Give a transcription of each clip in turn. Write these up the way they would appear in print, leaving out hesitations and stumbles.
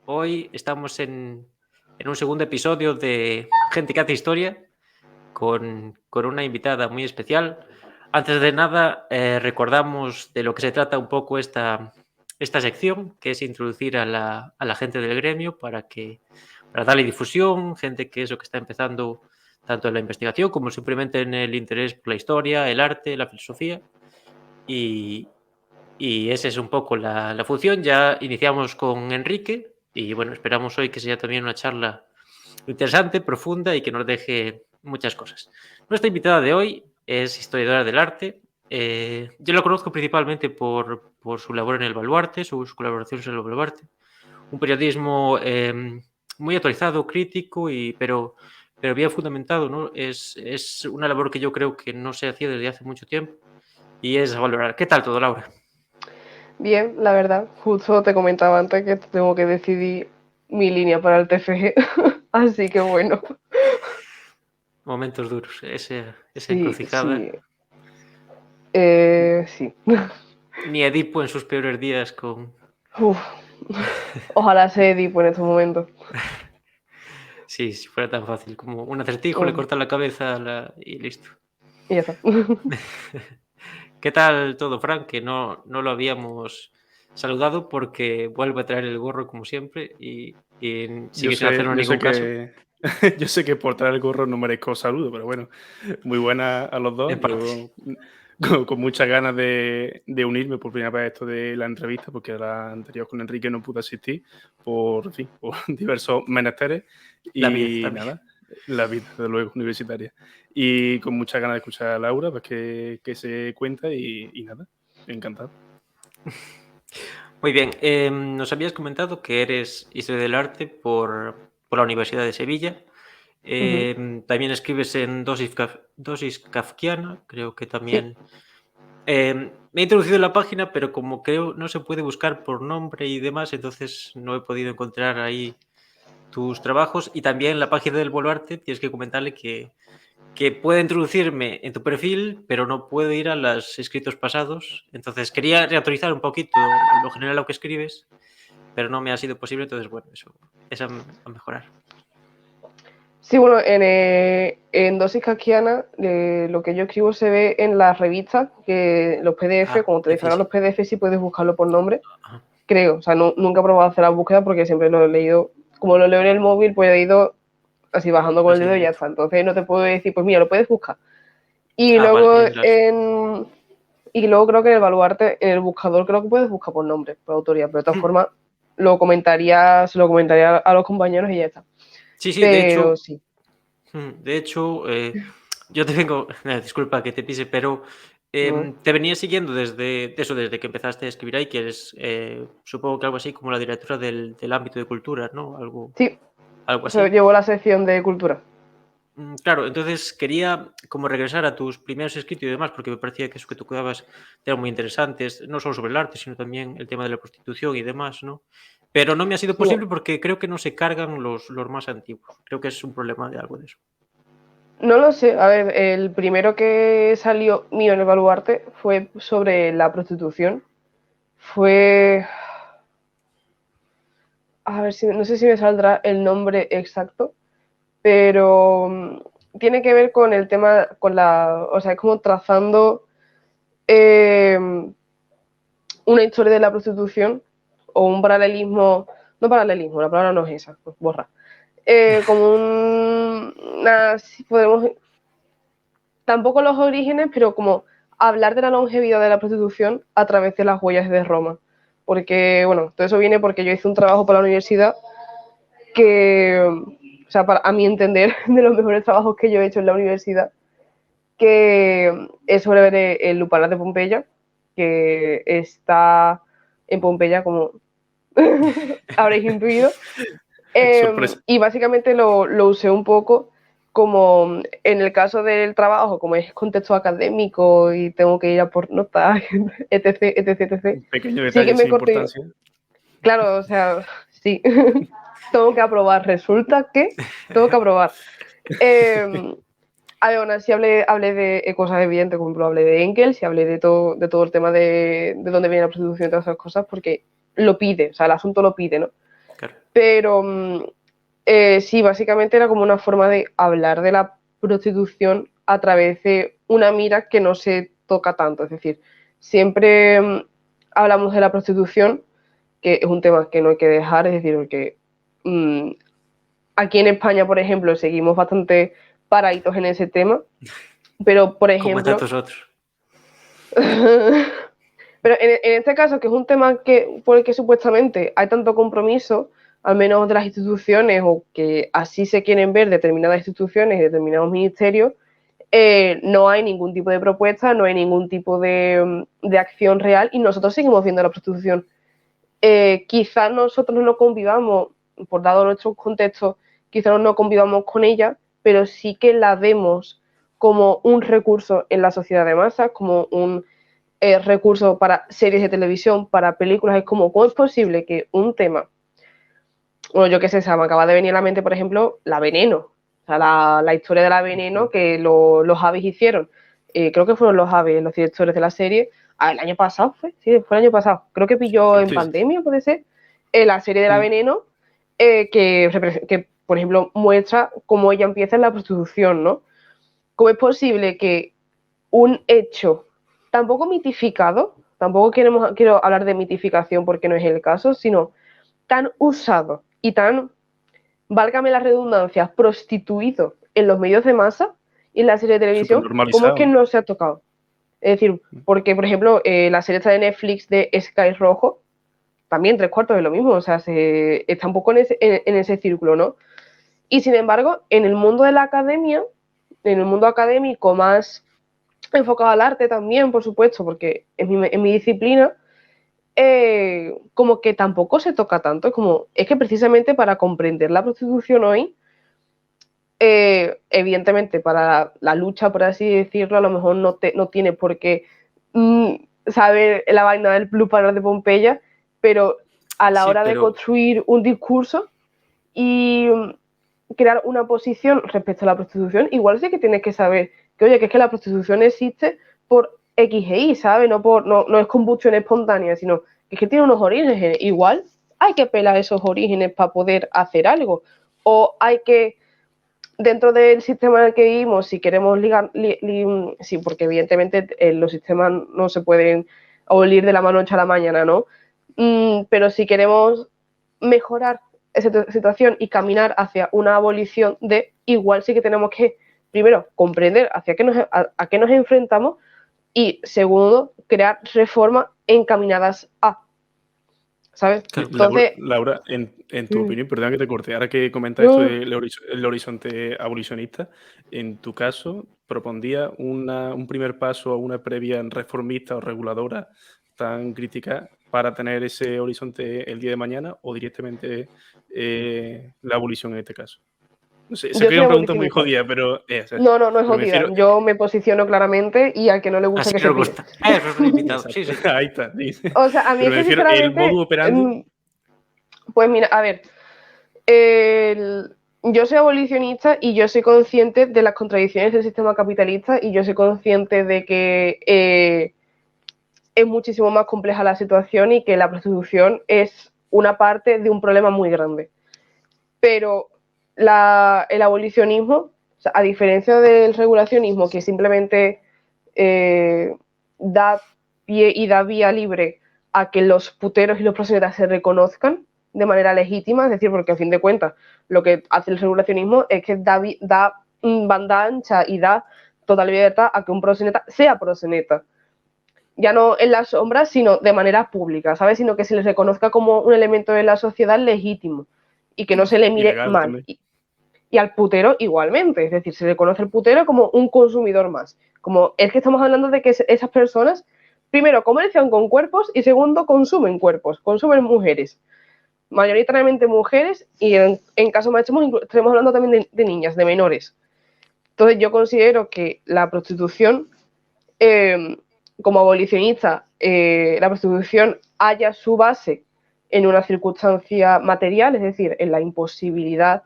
Hoy estamos en un segundo episodio de Gente que hace historia con una invitada muy especial. Antes de nada, recordamos de lo que se trata un poco esta sección, que es introducir a la gente del gremio para darle difusión, gente que eso que está empezando tanto en la investigación como simplemente en el interés por la historia, el arte, la filosofía. Y, y esa es un poco la función. Ya iniciamos con Enrique y bueno, esperamos hoy que sea también una charla interesante, profunda y que nos deje muchas cosas. Nuestra invitada de hoy es historiadora del arte. Yo la conozco principalmente por su labor en el Baluarte, sus colaboraciones en el Baluarte. Un periodismo muy actualizado, crítico, pero bien fundamentado, ¿no? Es una labor que yo creo que no se hacía desde hace mucho tiempo y es a valorar. ¿Qué tal todo, Laura? Bien, la verdad, justo te comentaba antes que tengo que decidir mi línea para el TFG, así que bueno, Momentos duros, esa sí, encrucijada. sí, sí. Ni Edipo en sus peores días con... Uf, ojalá se Edipo en estos momentos. Sí, si fuera tan fácil como un acertijo, le Mm, corta la cabeza y listo. y ya está. ¿Qué tal todo, Frank? Que no lo habíamos saludado porque vuelve a traer el gorro como siempre y Yo sigue sin sé, hacernos yo ningún sé caso. que yo sé que por traer el gorro no merezco saludo, pero bueno, muy buena a los dos. En parte. Yo con muchas ganas de unirme por primera vez a esto de la entrevista, porque a la anterior con Enrique no pude asistir por, en fin, por diversos menesteres La vida y también. nada, la vida, desde luego, universitaria. Y con muchas ganas de escuchar a Laura, pues que se cuenta y nada, encantado. Muy bien. Nos habías comentado que eres historia del arte por la Universidad de Sevilla. Ujú. También escribes en Dosis Kafkiana, creo que Sí, también. Me he introducido en la página, pero como creo no se puede buscar por nombre y demás, entonces no he podido encontrar ahí tus trabajos. Y también la página del Boluarte, tienes que comentarle que puede introducirme en tu perfil, pero no puedo ir a los escritos pasados. Entonces quería reautorizar un poquito lo general lo que escribes, pero no me ha sido posible, entonces bueno, eso es a mejorar. sí, bueno, en Dosis Kafkiana lo que yo escribo se ve en las revistas, que los PDF, Ah, cuando te decía descargas sí. los PDF sí puedes buscarlo por nombre, Ajá. creo, o sea, nunca he probado a hacer la búsqueda porque siempre lo he leído, como lo leo en el móvil, pues he ido así bajando con el Así dedo y ya directo. está. Entonces no te puedo decir, pues mira, lo puedes buscar. Y Ah, vale, luego en las... y luego creo que en el Baluarte, en el buscador creo que puedes buscar por nombre, por autoría, pero de todas formas se lo comentaría a los compañeros y ya está. Sí, sí, Pero sí. de hecho, yo te vengo, disculpa que te pise, pero No. te venía siguiendo desde que empezaste a escribir ahí, que eres, supongo que algo así como la directora del ámbito de cultura, ¿no? Sí, Algo o sea, así. llevo la sección de cultura. Claro, entonces quería como regresar a tus primeros escritos y demás, porque me parecía que eso que tú tocabas eran muy interesantes, no solo sobre el arte, sino también el tema de la prostitución y demás, ¿no? Pero no me ha sido Sí, posible porque creo que no se cargan los más antiguos. Creo que es un problema de algo de eso. no lo sé. A ver, el primero que salió mío en el Baluarte fue sobre la prostitución. Fue. A ver si. No sé si me saldrá el nombre exacto, pero tiene que ver con el tema, con la. O sea, es como trazando eh, una historia de la prostitución o un paralelismo. No paralelismo, la palabra no es esa, pues borra. Como una. Si podemos tampoco los orígenes, pero como hablar de la longevidad de la prostitución a través de las huellas de Roma. Porque, bueno, todo eso viene porque yo hice un trabajo para la universidad que, o sea, a mi entender, de los mejores trabajos que yo he hecho en la universidad, que es sobre ver el Lupanar de Pompeya, que está en Pompeya, como habréis intuido. Sorpresa. Y básicamente lo usé un poco como en el caso del trabajo, como es contexto académico y tengo que ir a por notas, etc, etc, etc. Un pequeño Sí que detalle me sin corté, importancia. claro, o sea, sí, tengo que aprobar, resulta que tengo que aprobar. Eh, aún así hablé de cosas evidentes, como por ejemplo hablé de Engels y hablé de todo el tema de dónde viene la prostitución y todas esas cosas, porque lo pide, o sea, el asunto lo pide, ¿no? Claro. Pero sí, básicamente era como una forma de hablar de la prostitución a través de una mira que no se toca tanto. Es decir, siempre hablamos de la prostitución, que es un tema que no hay que dejar, es decir, porque aquí en España, por ejemplo, seguimos bastante paraditos en ese tema, pero, por Como ejemplo... tantos otros. Pero en este caso, que es un tema por el que supuestamente hay tanto compromiso, al menos de las instituciones, o que así se quieren ver determinadas instituciones y determinados ministerios, no hay ningún tipo de propuesta, no hay ningún tipo de acción real y nosotros seguimos viendo la prostitución. Quizás nosotros no convivamos, por dado nuestros contextos, quizás no convivamos con ella, pero sí que la vemos como un recurso en la sociedad de masas, como un recurso para series de televisión, para películas. Es como, ¿cómo es posible que un tema, bueno, yo qué sé, se me acaba de venir a la mente, por ejemplo, La Veneno, o sea, la historia de La Veneno que los Avis hicieron, creo que fueron los Avis los directores de la serie, el año pasado sí, fue el año pasado, creo que pilló en pandemia, puede ser, la serie de La Veneno, que, por ejemplo, muestra cómo ella empieza en la prostitución, ¿no? ¿Cómo es posible que un hecho tampoco mitificado, tampoco quiero hablar de mitificación porque no es el caso, sino tan usado y tan, válgame la redundancia, prostituido en los medios de masa y en la serie de televisión, ¿cómo es que no se ha tocado? Es decir, porque, por ejemplo, la serie esta de Netflix de Sky Rojo, también 3/4 de lo mismo, o sea, está un poco en ese círculo, ¿no? Y sin embargo, en el mundo de la academia, en el mundo académico más enfocado al arte también, por supuesto, porque en mi disciplina, como que tampoco se toca tanto. Es que precisamente para comprender la prostitución hoy, evidentemente para la lucha, por así decirlo, a lo mejor no tiene por qué saber la vaina del Blue Banner de Pompeya, pero a la hora de construir un discurso y crear una posición respecto a la prostitución, igual sí que tienes que saber que, oye, que es que la prostitución existe por X e Y, ¿sabes? No es combustión espontánea, sino que es que tiene unos orígenes. Igual hay que pelar esos orígenes para poder hacer algo. O hay que, dentro del sistema en el que vivimos, si queremos ligar, sí, porque evidentemente los sistemas no se pueden abolir de la noche a la mañana, ¿no? Pero si queremos mejorar esa situación y caminar hacia una abolición igual sí que tenemos que, primero, comprender a qué nos enfrentamos y, segundo, crear reformas encaminadas a, ¿sabes? Entonces, Laura, en tu opinión, perdón que te corte, ahora que comentas esto del horizonte abolicionista, en tu caso, ¿propondría un primer paso o una previa reformista o reguladora tan crítica para tener ese horizonte el día de mañana o directamente la abolición en este caso? No sé, esa es una pregunta muy jodida, pero... No es jodida. Yo me posiciono claramente y al que no le gusta así que se pire. Gusta. Eso es un invitado. Sí. Ahí está. Dice. O sea, a mí pero es que refiero, sinceramente... el modo operandi... Pues mira, a ver, yo soy abolicionista y yo soy consciente de las contradicciones del sistema capitalista y yo soy consciente de que es muchísimo más compleja la situación y que la prostitución es una parte de un problema muy grande. Pero el abolicionismo, o sea, a diferencia del regulacionismo, que simplemente da pie y da vía libre a que los puteros y los proxenetas se reconozcan de manera legítima, es decir, porque a fin de cuentas lo que hace el regulacionismo es que da banda ancha y da total libertad a que un proxeneta sea proxeneta. Ya no en las sombras, sino de manera pública, ¿sabes? Sino que se les reconozca como un elemento de la sociedad legítimo y que no se le mire mal. Y al putero igualmente, es decir, se le conoce al putero como un consumidor más. Como es que estamos hablando de que esas personas, primero, comercian con cuerpos y segundo, consumen cuerpos, consumen mujeres. Mayoritariamente mujeres y en caso más estamos hablando también de niñas, de menores. Entonces yo considero que la prostitución, como abolicionista, la prostitución halla su base en una circunstancia material, es decir, en la imposibilidad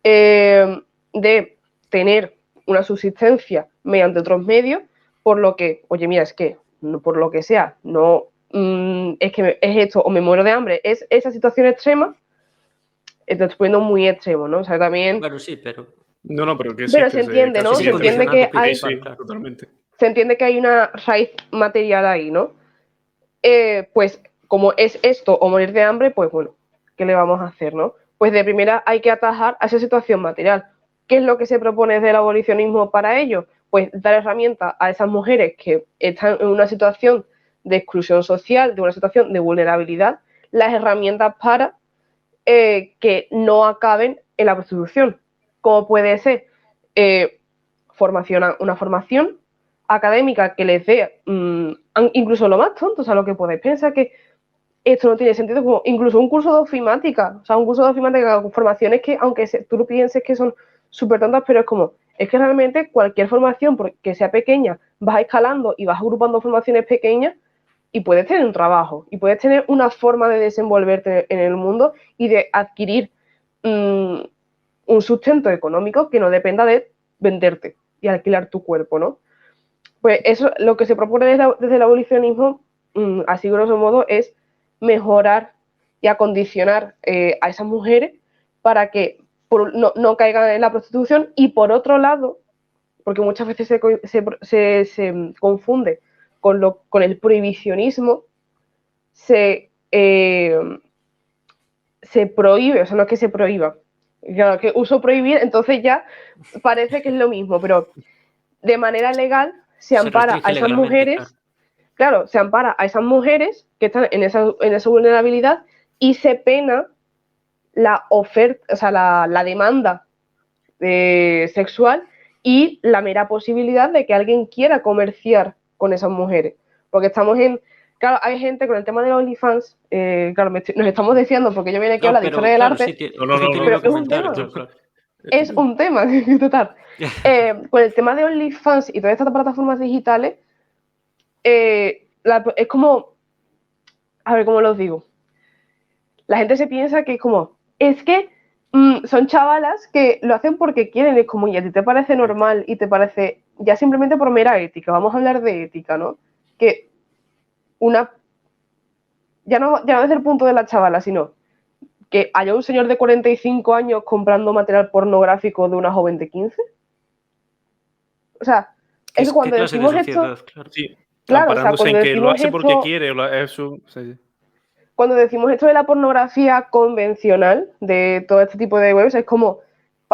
de tener una subsistencia mediante otros medios, por lo que, oye, mira, es que por lo que sea, no es que es esto o me muero de hambre, es esa situación extrema, Te estoy poniendo muy extremo, ¿no? O sea, también... Bueno, sí, pero... No, pero que Pero existe se ese entiende, caso ¿no? Sí, Se abierto. entiende que condicionante hay... Sí, claro. totalmente. Se entiende que hay una raíz material ahí, ¿no? Pues como es esto o morir de hambre, pues bueno, ¿qué le vamos a hacer, no? Pues de primera hay que atajar a esa situación material. ¿Qué es lo que se propone desde el abolicionismo para ello? Pues dar herramientas a esas mujeres que están en una situación de exclusión social, de una situación de vulnerabilidad, las herramientas para que no acaben en la prostitución. Como puede ser una formación académica que les dé incluso lo más tonto, o sea, lo que podéis pensar que esto no tiene sentido, como incluso un curso de ofimática, o sea, un curso de ofimática con formaciones que, aunque tú lo pienses que son súper tontas, pero es como, es que realmente cualquier formación, que sea pequeña, vas escalando y vas agrupando formaciones pequeñas y puedes tener un trabajo y puedes tener una forma de desenvolverte en el mundo y de adquirir un sustento económico que no dependa de venderte y alquilar tu cuerpo, ¿no? Pues eso, lo que se propone desde el abolicionismo, así grosso modo, es mejorar y acondicionar a esas mujeres para que no caigan en la prostitución y por otro lado, porque muchas veces se confunde con el prohibicionismo, se prohíbe, o sea, no es que se prohíba, claro, que uso prohibir, entonces ya parece que es lo mismo, pero de manera legal se ampara restringe a esas legalmente, claro. mujeres, claro, se ampara a esas mujeres que están en esa vulnerabilidad y se pena la oferta, o sea, la demanda sexual y la mera posibilidad de que alguien quiera comerciar con esas mujeres. Porque estamos en... Claro, hay gente con el tema de OnlyFans, claro, nos estamos desviando porque yo vine aquí a No, hablar de historia pero del claro, sí, arte, justo te lo No, iba a pero es un comentar. tema. Claro. Es un tema, total. Con el tema de OnlyFans y todas estas plataformas digitales, es como, a ver cómo los digo, la gente se piensa que es como, es que son chavalas que lo hacen porque quieren, es como, y a ti te parece normal y te parece, ya simplemente por mera ética, vamos a hablar de ética, ¿no? Que ya no desde el punto de la chavala, sino que haya un señor de 45 años comprando material pornográfico de una joven de 15. O sea, es que ¿Qué cuando clase de decimos esto, sociedad? Claro. Sí, claro, o sea, amparándose cuando en que lo decimos hace porque esto, quiere. Es su, sí. cuando decimos esto de la pornografía convencional, de todo este tipo de webs, es como,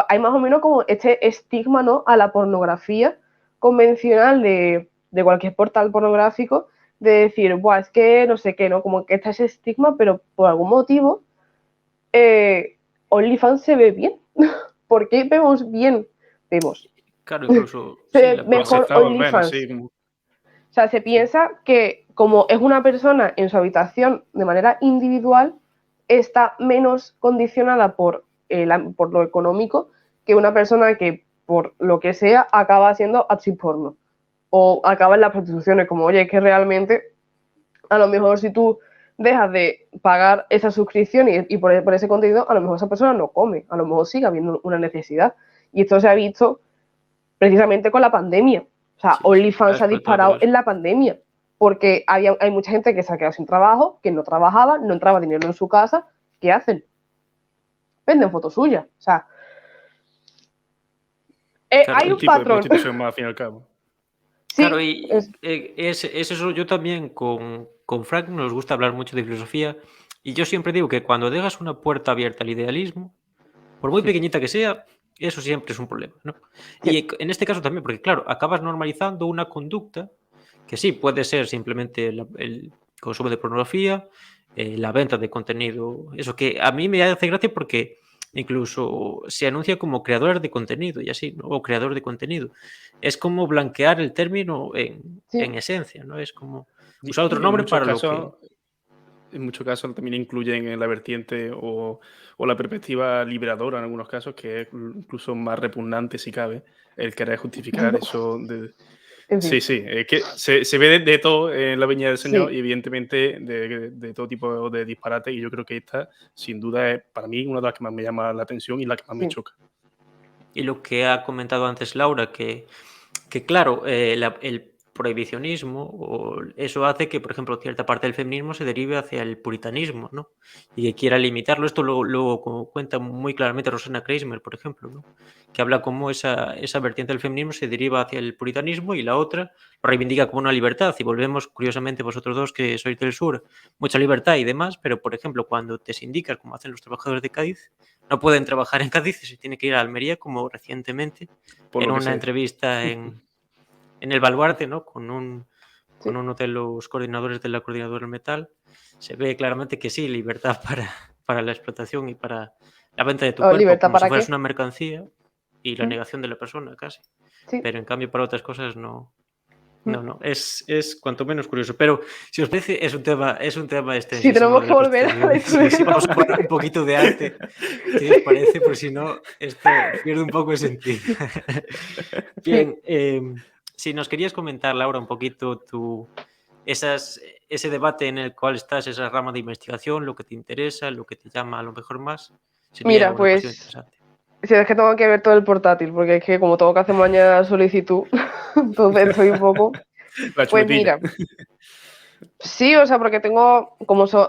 hay más o menos como este estigma, ¿no? A la pornografía convencional de cualquier portal pornográfico, de decir, buah, es que no sé qué, ¿no? Como que está ese estigma, pero por algún motivo, OnlyFans se ve bien. ¿Por qué vemos bien? Vemos. Claro, incluso, Se sí, ve la Lo propia. mejor aceptado al menos, sí. OnlyFans. O sea, se piensa que como es una persona en su habitación de manera individual, está menos condicionada por lo económico que una persona que, por lo que sea, acaba siendo actriz porno. O acaba en las prostituciones, como, oye, es que realmente, a lo mejor si tú dejas de pagar esa suscripción y por ese contenido, a lo mejor esa persona no come, a lo mejor sigue habiendo una necesidad. Y esto se ha visto precisamente con la pandemia. O sea, Sí, sí, ha OnlyFans se ha explotado disparado eso. en la pandemia porque hay mucha gente que se ha quedado sin trabajo, que no trabajaba, no entraba dinero en su casa. ¿Qué hacen? Venden fotos suyas. O sea, Claro, hay Un un tipo de patrón. prostitución más, al fin y al cabo. claro, Sí, y es eso. Yo también con Frank nos gusta hablar mucho de filosofía y yo siempre digo que cuando dejas una puerta abierta al idealismo, por muy pequeñita que sea, eso siempre es un problema, ¿no? sí, Y en este caso también, porque claro, acabas normalizando una conducta que sí puede ser simplemente el consumo de pornografía, la venta de contenido, eso que a mí me hace gracia porque incluso se anuncia como creadores de contenido y así, ¿no? O creador de contenido. Es como blanquear el término en sí. esencia, ¿no? Es como Y usar otro nombre para lo que... en muchos casos también incluyen en la vertiente o la perspectiva liberadora en algunos casos, que es incluso más repugnante si cabe, el querer justificar eso de... En Sí, fin, sí, es que se ve de todo en la Viña del Señor sí. y evidentemente de todo tipo de disparate y yo creo que esta sin duda es para mí una de las que más me llama la atención y la que más me Sí, choca. Y lo que ha comentado antes Laura, que claro, prohibicionismo, o eso hace que, por ejemplo, cierta parte del feminismo se derive hacia el puritanismo, ¿no? Y que quiera limitarlo. Esto lo cuenta muy claramente Rosana Kreismer, por ejemplo, ¿no? Que habla cómo esa vertiente del feminismo se deriva hacia el puritanismo y la otra lo reivindica como una libertad. Y volvemos, curiosamente, vosotros dos que sois del sur, mucha libertad y demás, pero, por ejemplo, cuando te sindicas, como hacen los trabajadores de Cádiz, no pueden trabajar en Cádiz y se tienen que ir a Almería, como recientemente Por en lo que una sea. entrevista en el Baluarte, ¿no? Con Sí. uno de los coordinadores de la Coordinadora del Metal, se ve claramente que sí, libertad para la explotación y para la venta de tu cuerpo, ¿Libertad como si para fueras qué? una mercancía y la Mm. negación de la persona, casi. Sí. Pero en cambio para otras cosas no. Mm. No, es cuanto menos curioso. Pero si os parece, es un tema extensísimo. Sí, tenemos de que volver a la prostitución. historia. Sí, vamos a poner un poquito de arte, si os parece, porque si no, esto pierde un poco de sentido. Bien, si nos querías comentar, Laura, un poquito ese debate en el cual estás, esa rama de investigación, lo que te interesa, lo que te llama a lo mejor más, sería Mira, una cuestión pues, interesante. si es que tengo que ver todo el portátil, porque es que como tengo que hacer mañana solicitud, entonces estoy un poco... La Pues chuletilla. mira, sí, o sea, porque tengo,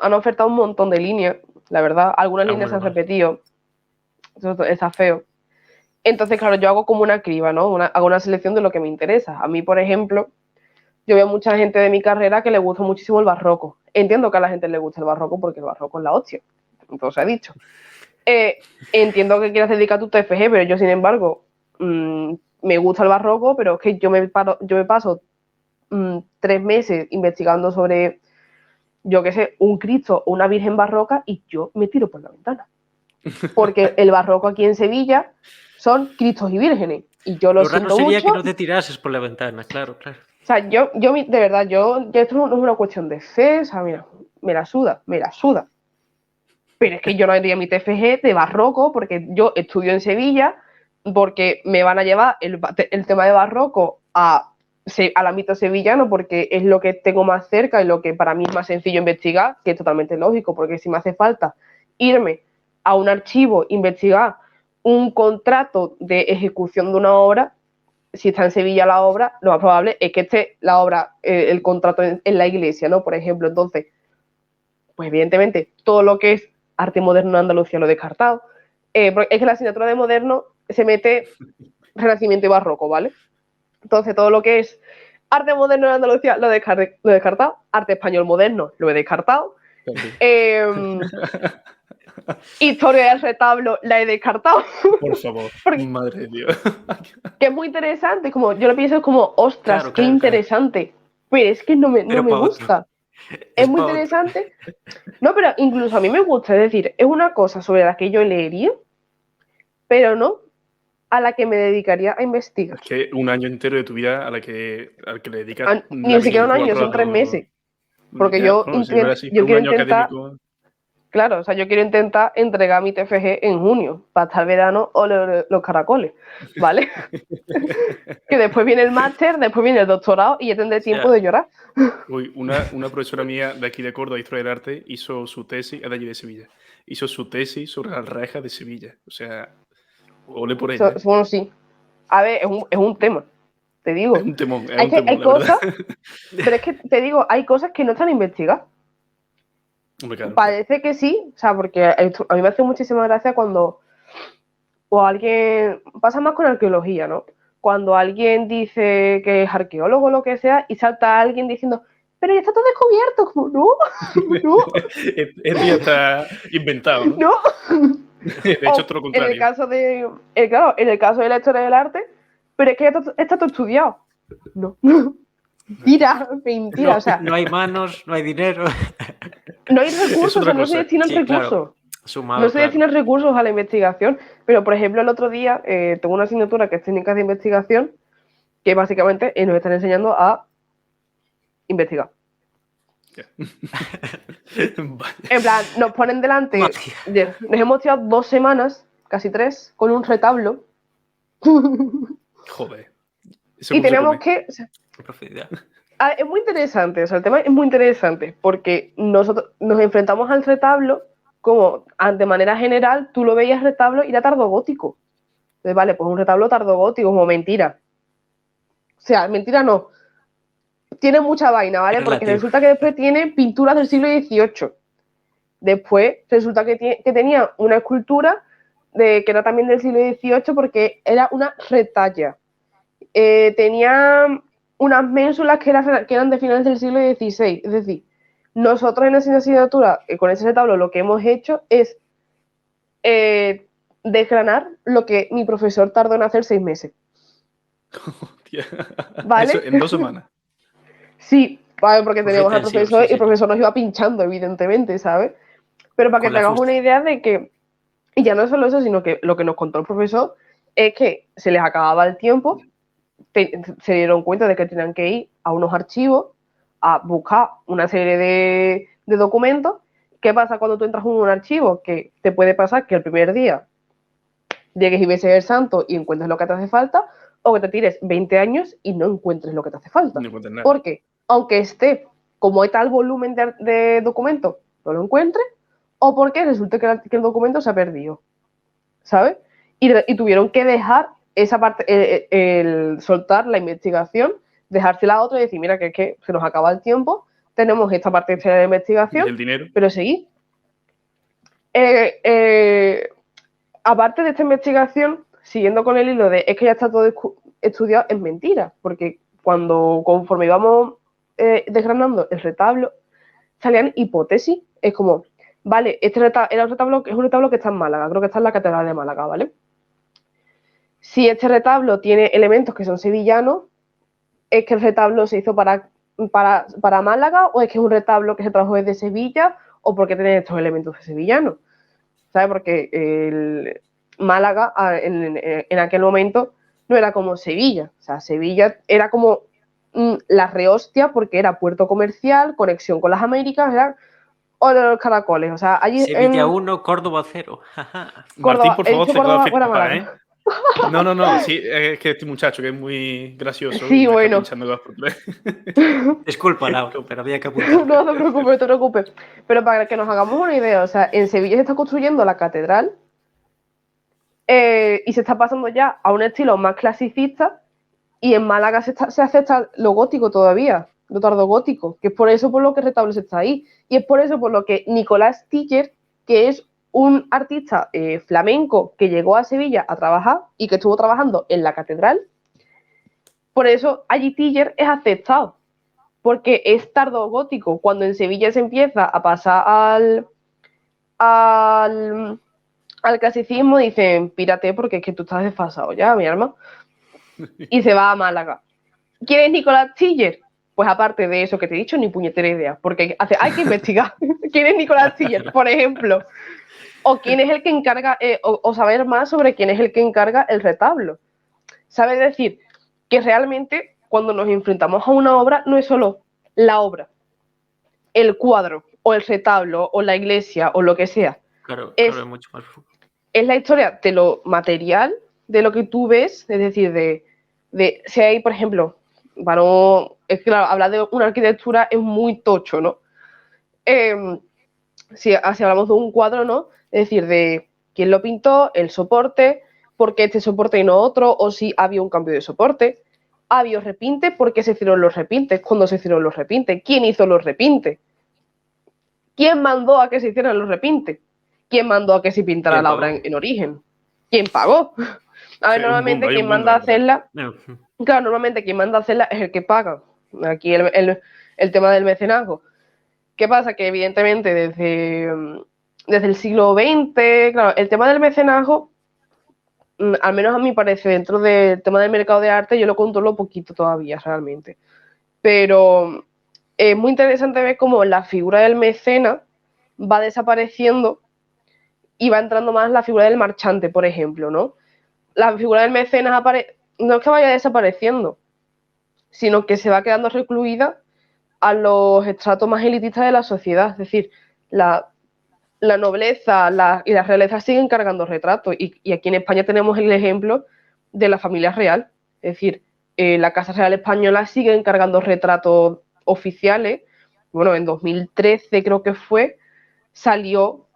han ofertado un montón de líneas, la verdad, algunas líneas se han Normal. repetido, eso está feo. Entonces, claro, yo hago como una criba, ¿no? Hago una selección de lo que me interesa. A mí, por ejemplo, yo veo mucha gente de mi carrera que le gusta muchísimo el barroco. Entiendo que a la gente le gusta el barroco porque el barroco es la hostia, entonces he dicho. Entiendo que quieras dedicar tu TFG, pero yo, sin embargo, me gusta el barroco, pero es que yo me paso 3 meses investigando sobre, yo qué sé, un Cristo o una Virgen barroca y yo me tiro por la ventana. Porque el barroco aquí en Sevilla son Cristos y vírgenes. Y yo lo Lo raro siento sería mucho. que no te tirases por la ventana, claro. O sea, de verdad, esto no es una cuestión de fe, o sea, mira, me la suda. Pero es que yo no haría mi TFG de barroco porque yo estudio en Sevilla, porque me van a llevar el tema de barroco al ámbito sevillano porque es lo que tengo más cerca y lo que para mí es más sencillo investigar, que es totalmente lógico, porque si me hace falta irme a un archivo, investigar un contrato de ejecución de una obra, si está en Sevilla la obra, lo más probable es que esté la obra, el contrato en la iglesia, ¿no? Por ejemplo, entonces, pues evidentemente todo lo que es arte moderno en Andalucía lo he descartado. Porque es que la asignatura de moderno se mete Renacimiento y Barroco, ¿vale? Entonces todo lo que es arte moderno en Andalucía lo he descartado. Arte español moderno lo he descartado. Historia del retablo la he descartado. Por favor, madre de Dios. Que es muy interesante, como yo lo pienso, es como, ostras, Claro, qué interesante. Pero es que no me gusta. Es muy interesante. No, pero incluso a mí me gusta, es decir, es una cosa sobre la que yo leería, pero no a la que me dedicaría a investigar. Es que un año entero de tu vida al que le dedicas. Ni siquiera un año, son 3 meses. Porque Ya, bueno, si fuera así, yo un quiero año intentar. académico. Claro, o sea, yo quiero intentar entregar mi TFG en junio, para estar verano o los caracoles, ¿vale? Que después viene el máster, después viene el doctorado y ya tendré tiempo de llorar. Uy, una profesora mía de aquí de Córdoba, de Historia del Arte, hizo su tesis, es de allí de Sevilla, hizo su tesis sobre las rejas de Sevilla. O sea, ole por ella. Bueno, sí. A ver, es un tema, te digo. Es un temón, Hay la cosas, verdad. pero es que te digo, hay cosas que no están investigadas. Hombre, claro. Parece que sí, o sea, porque a mí me hace muchísima gracia cuando o alguien, pasa más con arqueología, ¿no? Cuando alguien dice que es arqueólogo o lo que sea y salta alguien diciendo, pero ya está todo descubierto, como, no. Esto ya está inventado, ¿no? No. De hecho, es todo lo contrario. En el caso de la historia del arte, pero es que ya está todo estudiado. No. Mentira, No, o sea. No hay manos, no hay dinero. No hay recursos, o sea, no se destinan recursos. Claro. Sumado, no se destinan recursos a la investigación. Pero, por ejemplo, el otro día tengo una asignatura que es técnicas de investigación, que básicamente nos están enseñando a investigar. En plan, nos ponen delante, nos hemos tirado 2 semanas, casi 3, con un retablo. Joder. Y tenemos que... O sea, es muy interesante, o sea, el tema es muy interesante, porque nosotros nos enfrentamos al retablo como, de manera general, tú lo veías retablo y era tardogótico. Entonces, vale, pues un retablo tardogótico, como mentira. O sea, mentira no. tiene mucha vaina, ¿vale? Porque resulta que después tiene pinturas del siglo XVIII. Después resulta que tenía una escultura que era también del siglo XVIII porque era una retalla. Tenía unas ménsulas que eran de finales del siglo XVI. Es decir, nosotros en esa asignatura, con ese retablo, lo que hemos hecho es desgranar lo que mi profesor tardó en hacer 6 meses. ¿Vale? Eso en 2 semanas. Sí, vale, porque teníamos al profesor y el profesor nos iba pinchando, evidentemente, ¿sabes? Pero para que te hagas una idea de que, y ya no solo eso, sino que lo que nos contó el profesor es que se les acababa el tiempo, se dieron cuenta de que tenían que ir a unos archivos a buscar una serie de documentos. ¿Qué pasa cuando tú entras en un archivo? Que te puede pasar que el primer día llegues y beses el santo y encuentres lo que te hace falta, o que te tires 20 años y no encuentres lo que te hace falta. No encuentres nada. Porque, aunque esté como hay tal volumen de documentos, no lo encuentres, o porque resulta que el documento se ha perdido, ¿sabes? Y tuvieron que dejar esa parte, el soltar la investigación, dejársela a otro y decir, mira, que es que se nos acaba el tiempo, tenemos esta parte de la investigación, ¿Y el dinero? pero seguid. Aparte de esta investigación, siguiendo con el hilo de es que ya está todo estudiado, es mentira, porque conforme íbamos desgranando el retablo, salían hipótesis. Es como, vale, este era un retablo que está en Málaga, creo que está en la Catedral de Málaga, ¿vale? Si este retablo tiene elementos que son sevillanos, ¿es que el retablo se hizo para Málaga o es que es un retablo que se trajo desde Sevilla o porque tiene estos elementos sevillanos? ¿Sabes? Porque Málaga en aquel momento no era como Sevilla. O sea, Sevilla era como la rehostia porque era puerto comercial, conexión con las Américas, era hora de los caracoles. O sea, allí Sevilla 1, Córdoba 0. Martín, por favor, se acaba de fuera flipar, Málaga. No, sí, es que este muchacho que es muy gracioso. Sí, me bueno. está pinchando por tres. Disculpa, Laura, pero había que apuntar. No te preocupes, no te preocupes. Pero para que nos hagamos una idea, o sea, en Sevilla se está construyendo la catedral y se está pasando ya a un estilo más clasicista, y en Málaga se acepta lo gótico todavía, lo tardogótico, que es por eso por lo que el retablo está ahí. Y es por eso por lo que Nicolás Tiller, que es un artista flamenco que llegó a Sevilla a trabajar y que estuvo trabajando en la catedral, por eso allí Tiller es aceptado, porque es tardogótico. Cuando en Sevilla se empieza a pasar al clasicismo, dicen, pírate porque es que tú estás desfasado ya, mi arma. Y se va a Málaga. ¿Quién es Nicolás Tiller? Pues aparte de eso que te he dicho, ni puñetera idea, porque hay que investigar. ¿Quién es Nicolás Tiller, por ejemplo? O quién es el que encarga, o saber más sobre quién es el que encarga el retablo. ¿Sabes? Decir que realmente cuando nos enfrentamos a una obra no es solo la obra, el cuadro, o el retablo, o la iglesia, o lo que sea. Claro, es mucho más. Es la historia de lo material, de lo que tú ves, es decir, de si hay, por ejemplo, es que claro, hablar de una arquitectura es muy tocho, ¿no? Si hablamos de un cuadro, ¿no? Es decir, de quién lo pintó, el soporte, por qué este soporte y no otro, o si había un cambio de soporte. ¿Había repintes? ¿Por qué se hicieron los repintes? ¿Cuándo se hicieron los repintes? ¿Quién hizo los repintes? ¿Quién mandó a que se hicieran los repintes? ¿Quién mandó a que se pintara la obra en origen? ¿Quién pagó? A ver, normalmente quien manda a hacerla, claro, normalmente quien manda a hacerla es el que paga. Aquí el tema del mecenazgo. ¿Qué pasa? Que evidentemente desde el siglo XX, claro, el tema del mecenazgo, al menos a mí parece, dentro del tema del mercado de arte, yo lo controlo poquito todavía realmente. Pero es muy interesante ver cómo la figura del mecenas va desapareciendo y va entrando más la figura del marchante, por ejemplo, ¿no? La figura del mecenas no es que vaya desapareciendo, sino que se va quedando recluida a los estratos más elitistas de la sociedad. Es decir, la nobleza y la realeza siguen cargando retratos. Y aquí en España tenemos el ejemplo de la familia real. Es decir, la Casa Real Española sigue encargando retratos oficiales. Bueno, en 2013 creo que fue, salió.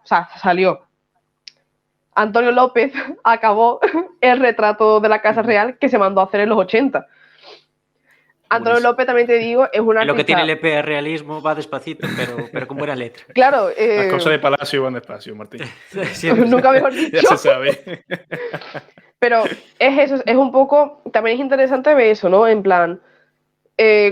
Antonio López acabó el retrato de la Casa Real que se mandó a hacer en los 80. Antonio López, también te digo, es un artista... Lo que tiene el EP es realismo, va despacito, pero con buena letra. Claro. Las cosas de Palacio van despacio, Martín. Nunca mejor dicho. Ya se sabe. Pero es eso, es un poco... También es interesante ver eso, ¿no? En plan,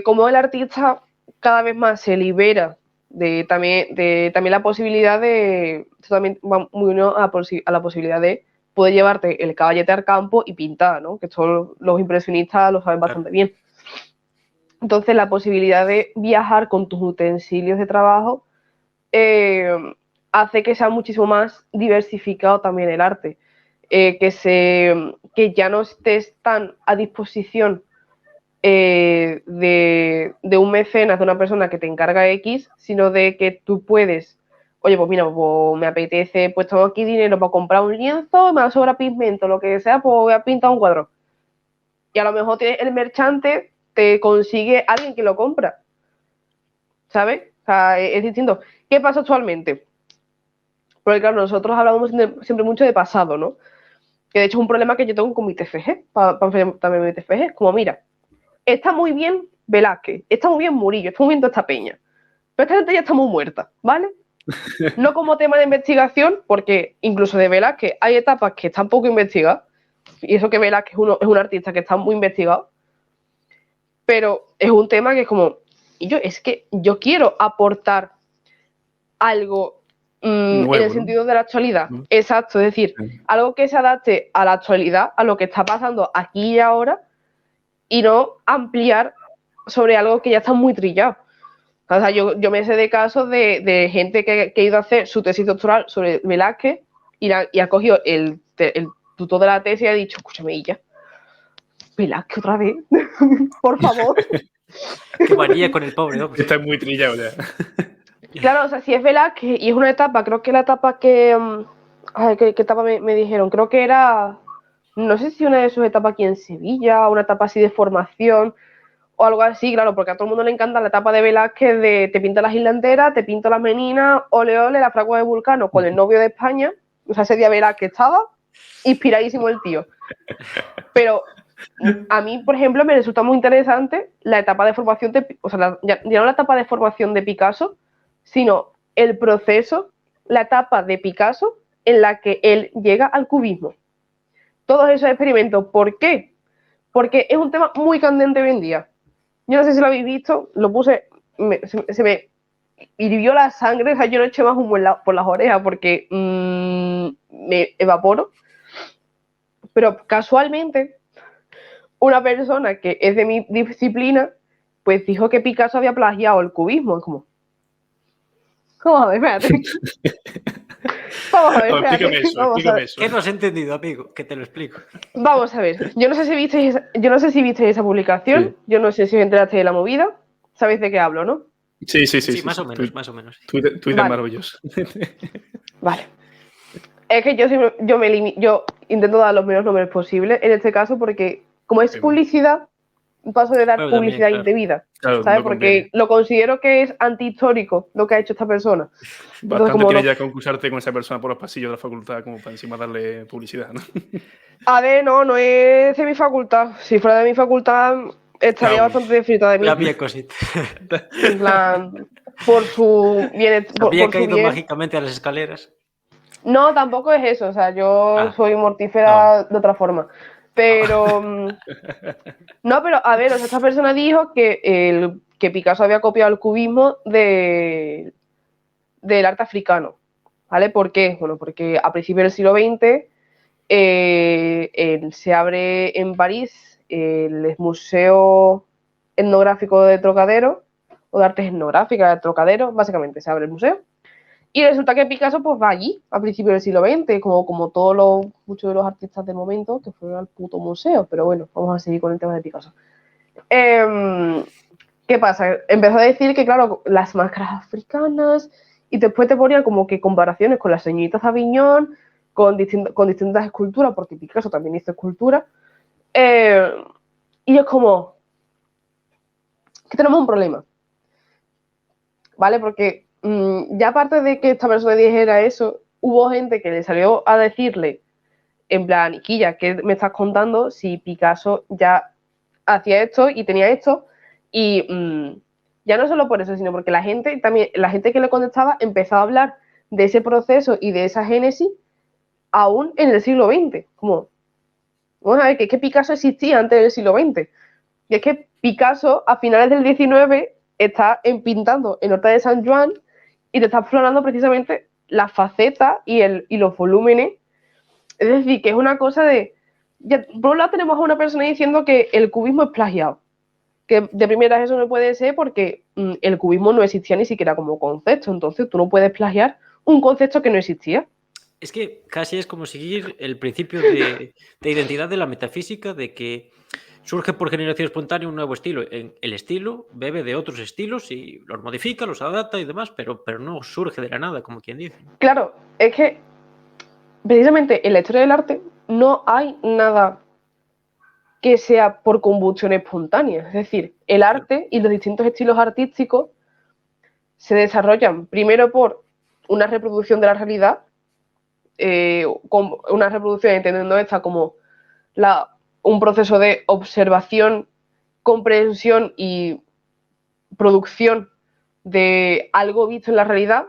cómo el artista cada vez más se libera de también la posibilidad de... Esto también va muy unido a la posibilidad de poder llevarte el caballete al campo y pintar, ¿no? Que esto los impresionistas lo saben bastante bien. Entonces, la posibilidad de viajar con tus utensilios de trabajo hace que sea muchísimo más diversificado también el arte. Que ya no estés tan a disposición de un mecenas, de una persona que te encarga X, sino de que tú puedes, oye, pues mira, pues me apetece, pues tengo aquí dinero para comprar un lienzo, me sobra pigmento, lo que sea, pues voy a pintar un cuadro. Y a lo mejor el merchante te consigue alguien que lo compra, ¿sabes? O sea, es distinto. ¿Qué pasa actualmente? Porque claro, nosotros hablamos siempre mucho de pasado, ¿no? Que de hecho es un problema que yo tengo con mi TFG, para también mi TFG. Como, mira, está muy bien Velázquez, está muy bien Murillo, está muy bien toda esta peña, pero esta gente ya está muy muerta, ¿vale? No como tema de investigación, porque incluso de Velázquez hay etapas que están poco investigadas, y eso que Velázquez es un artista que está muy investigado, pero es un tema que es como, es que yo quiero aportar algo nuevo, en el sentido de la actualidad. Exacto, es decir, algo que se adapte a la actualidad, a lo que está pasando aquí y ahora, y no ampliar sobre algo que ya está muy trillado. O sea, yo me sé de casos de gente que ha ido a hacer su tesis doctoral sobre Velázquez y ha cogido el tutor de la tesis y ha dicho, escúchame, y ya, Velázquez otra vez, por favor. Qué manía con el pobre, ¿no? Está muy trillado ya. Claro, o sea, si es Velázquez y es una etapa, creo que la etapa que... ¿qué etapa me dijeron? Creo que era... No sé si una de sus etapas aquí en Sevilla, una etapa así de formación o algo así, claro, porque a todo el mundo le encanta la etapa de Velázquez de te pinta las islanderas, te pinto las meninas, ole ole, la fragua de Vulcano con el novio de España. O sea, ese día Velázquez estaba inspiradísimo el tío. Pero a mí, por ejemplo, me resulta muy interesante la etapa de formación o sea, ya no la etapa de formación de Picasso, sino el proceso, la etapa de Picasso en la que él llega al cubismo. Todos esos experimentos, ¿por qué? Porque es un tema muy candente hoy en día. Yo no sé si lo habéis visto, lo puse, se me hirvió la sangre, o sea, yo no eché más humo por las orejas porque me evaporo. Pero casualmente, una persona que es de mi disciplina, pues dijo que Picasso había plagiado el cubismo. Es como, vamos a ver, espérate. Vamos a ver, explícame eso. ¿Qué no has entendido, amigo? Que te lo explico. Vamos a ver. Yo no sé si visteis esa publicación. Sí. Yo no sé si os enterasteis de la movida. Sabéis de qué hablo, ¿no? Sí, más o menos. Twitter vale. Maravilloso. Vale. Es que yo intento dar los menos nombres posibles en este caso porque como es publicidad, paso de dar publicidad también, indebida, claro, ¿sabes? No porque lo considero que es antihistórico lo que ha hecho esta persona. Bastante entonces, tiene ya concursarte con esa persona por los pasillos de la facultad como para encima darle publicidad, ¿no? A ver, no es de mi facultad. Si fuera de mi facultad estaría bastante desfrita de mí. La mía cosita. En plan, por su bien. ¿Había caído mágicamente a las escaleras? No, tampoco es eso. O sea, yo soy mortífera de otra forma. Pero no, pero a ver, o sea, esta persona dijo que Picasso había copiado el cubismo del arte africano, ¿vale? ¿Por qué? Bueno, porque a principios del siglo XX se abre en París el Museo Etnográfico de Trocadero, o de Artes Etnográficas de Trocadero, básicamente se abre el museo. Y resulta que Picasso pues va allí a principios del siglo XX, como muchos de los artistas del momento que fueron al puto museo. Pero bueno, vamos a seguir con el tema de Picasso. ¿Qué pasa? Empezó a decir que, claro, las máscaras africanas, y después te ponía como que comparaciones con las señoritas de Aviñón, con distintas esculturas, porque Picasso también hizo escultura. Y es como que tenemos un problema, ¿vale? Porque ya aparte de que esta persona dijera eso, hubo gente que le salió a decirle, en plan, Quilla, ¿qué me estás contando si Picasso ya hacía esto y tenía esto? Y ya no solo por eso, sino porque la gente que le contestaba empezó a hablar de ese proceso y de esa génesis aún en el siglo XX. Como, vamos a ver, que es que Picasso existía antes del siglo XX. Y es que Picasso a finales del XIX está pintando en Horta de San Juan y te está explorando precisamente las facetas y los volúmenes. Es decir, que es una cosa de... Ya, por un lado tenemos a una persona diciendo que el cubismo es plagiado. Que de primeras eso no puede ser porque el cubismo no existía ni siquiera como concepto. Entonces tú no puedes plagiar un concepto que no existía. Es que casi es como seguir el principio de identidad de la metafísica, de que surge por generación espontánea un nuevo estilo. El estilo bebe de otros estilos y los modifica, los adapta y demás, pero no surge de la nada, como quien dice. Claro, es que precisamente en la historia del arte no hay nada que sea por combustión espontánea. Es decir, el arte y los distintos estilos artísticos se desarrollan primero por una reproducción de la realidad, con una reproducción entendiendo esta como un proceso de observación, comprensión y producción de algo visto en la realidad.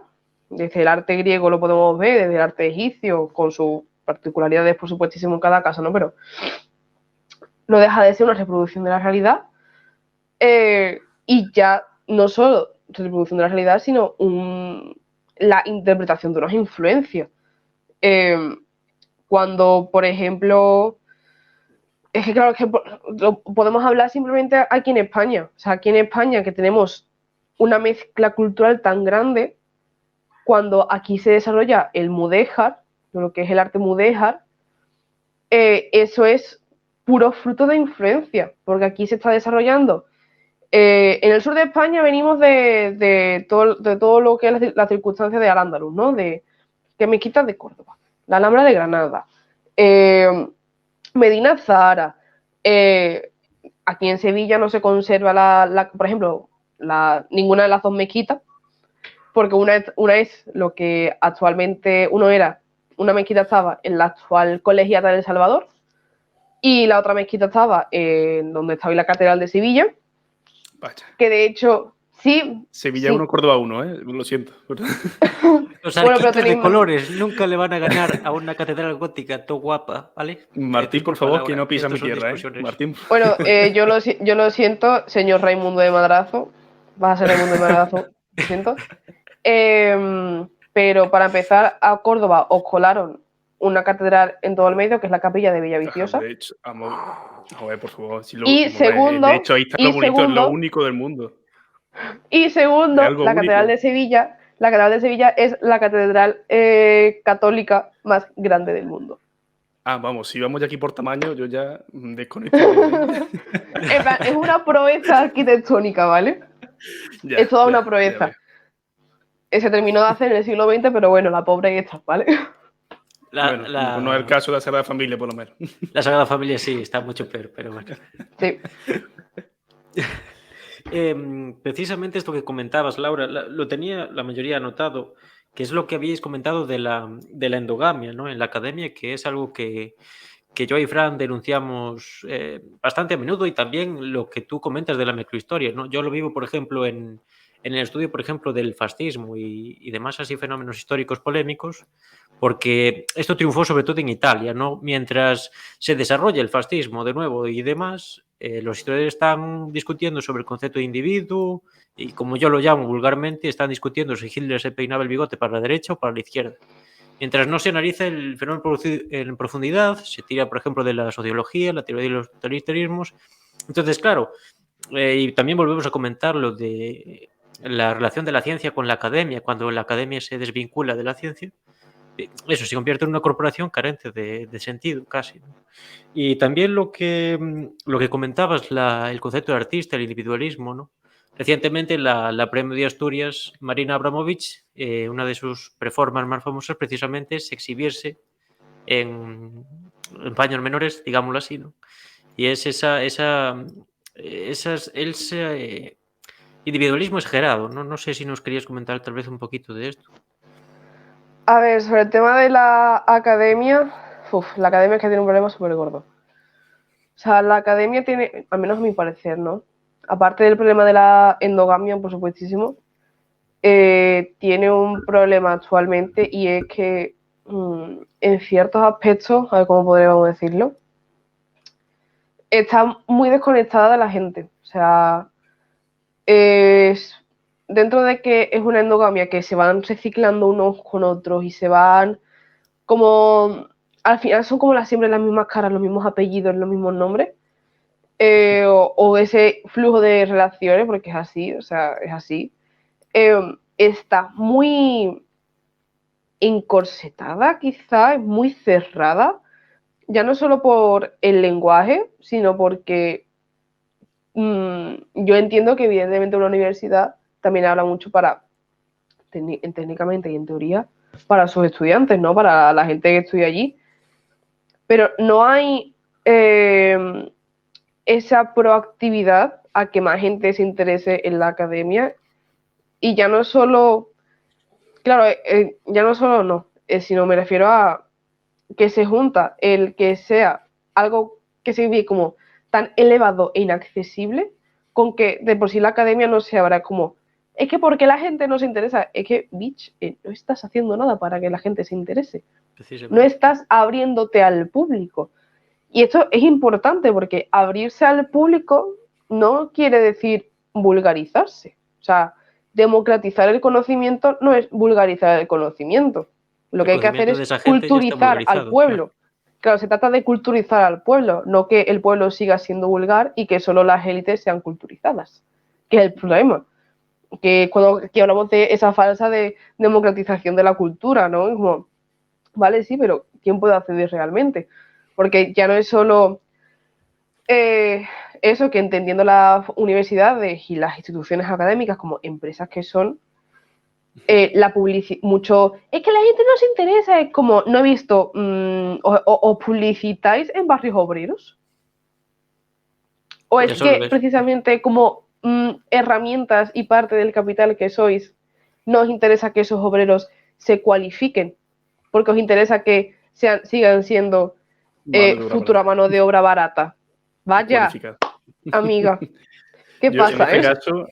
Desde el arte griego lo podemos ver, desde el arte egipcio, con sus particularidades, por supuestísimo, en cada caso, ¿no? Pero no deja de ser una reproducción de la realidad, y ya no solo reproducción de la realidad, sino la interpretación de unas influencias. Cuando, por ejemplo, es que claro, que podemos hablar simplemente aquí en España. O sea, aquí en España que tenemos una mezcla cultural tan grande, cuando aquí se desarrolla el mudéjar, lo que es el arte mudéjar, eso es puro fruto de influencia, porque aquí se está desarrollando. En el sur de España venimos de todo lo que es la circunstancia de Al-Ándalus, ¿no? De que mezquitas de Córdoba, la Alhambra de Granada, Medina Zahara. Aquí en Sevilla no se conserva por ejemplo, ninguna de las dos mezquitas, porque una es lo que actualmente una mezquita estaba en la actual Colegiata de El Salvador, y la otra mezquita estaba en donde está hoy la Catedral de Sevilla. Vaya. Que de hecho, sí. Sevilla sí. 1, Córdoba 1, lo siento. Los arquitos de colores nunca le van a ganar a una catedral gótica todo guapa, ¿vale? Martín, por favor, que no pisa mi tierra, Martín. Bueno, yo lo siento, señor Raimundo de Madrazo. Vas a ser Raimundo de Madrazo, lo siento. Pero para empezar, a Córdoba os colaron una catedral en todo el medio, que es la capilla de Villaviciosa. De hecho, joder, por favor. Segundo, de hecho, ahí está lo bonito, es lo único del mundo. Y segundo, la Catedral de Sevilla. La Catedral de Sevilla es la catedral católica más grande del mundo. Vamos, si vamos ya aquí por tamaño, yo ya desconecto. Es una proeza arquitectónica, ¿vale? Es toda una proeza. Se terminó de hacer en el siglo XX, pero bueno, la pobre está, ¿vale? No es el caso de la Sagrada Familia, por lo menos. La Sagrada Familia sí, está mucho peor, pero bueno. Sí. Precisamente esto que comentabas, Laura, lo tenía la mayoría anotado, que es lo que habíais comentado de la endogamia, ¿no? En la academia, que es algo que yo y Fran denunciamos bastante a menudo, y también lo que tú comentas de la microhistoria, ¿no? Yo lo vivo, por ejemplo, en el estudio, por ejemplo, del fascismo y demás así fenómenos históricos polémicos, porque esto triunfó sobre todo en Italia, ¿no? Mientras se desarrolla el fascismo de nuevo y demás, los historiadores están discutiendo sobre el concepto de individuo y, como yo lo llamo vulgarmente, están discutiendo si Hitler se peinaba el bigote para la derecha o para la izquierda. Mientras no se analiza el fenómeno en profundidad, se tira, por ejemplo, de la sociología, la teoría de los totalitarismos. Entonces, claro, y también volvemos a comentar lo de la relación de la ciencia con la academia, cuando la academia se desvincula de la ciencia, eso se convierte en una corporación carente de sentido, casi, ¿no? Y también lo que comentabas, el concepto de artista, el individualismo, ¿no? Recientemente la Premio de Asturias, Marina Abramovich, una de sus performances más famosas precisamente es exhibirse en paños menores, digámoslo así, ¿no? Y es ese individualismo exagerado, ¿no? No sé si nos querías comentar tal vez un poquito de esto. A ver, sobre el tema de la academia, la academia es que tiene un problema súper gordo. O sea, la academia tiene, al menos a mi parecer, ¿no? aparte del problema de la endogamia, por supuestísimo, tiene un problema actualmente y es que en ciertos aspectos, a ver cómo podríamos decirlo, está muy desconectada de la gente. O sea, dentro de que es una endogamia que se van reciclando unos con otros y se van como, al final son como siempre las mismas caras, los mismos apellidos, los mismos nombres, o ese flujo de relaciones, porque es así, o sea, es así, está muy encorsetada, quizá, es muy cerrada, ya no solo por el lenguaje, sino porque yo entiendo que evidentemente una universidad también habla mucho para, técnicamente y en teoría, para sus estudiantes, ¿no? Para la gente que estudia allí. Pero no hay esa proactividad a que más gente se interese en la academia. Y ya no solo, claro, ya no solo no, sino me refiero a que se junta el que sea algo que se ve como tan elevado e inaccesible con que de por sí la academia no se abra como, es que porque la gente no se interesa, es que, bitch, no estás haciendo nada para que la gente se interese, no estás abriéndote al público. Y esto es importante porque abrirse al público no quiere decir vulgarizarse. O sea, democratizar el conocimiento no es vulgarizar el conocimiento. Lo que hay que hacer es culturizar al pueblo. Claro, se trata de culturizar al pueblo, no que el pueblo siga siendo vulgar y que solo las élites sean culturizadas, que es el problema. Que cuando hablamos de esa falsa de democratización de la cultura, ¿no? Es como, vale, sí, pero ¿quién puede acceder realmente? Porque ya no es solo eso, que entendiendo las universidades y las instituciones académicas como empresas que son, la mucho, es que la gente no se interesa, es como, no he visto, o publicitáis en barrios obreros, o es que precisamente como herramientas y parte del capital que sois, no os interesa que esos obreros se cualifiquen, porque os interesa que sigan siendo futura mano de obra barata. Vaya, amiga, ¿qué pasa? En este caso,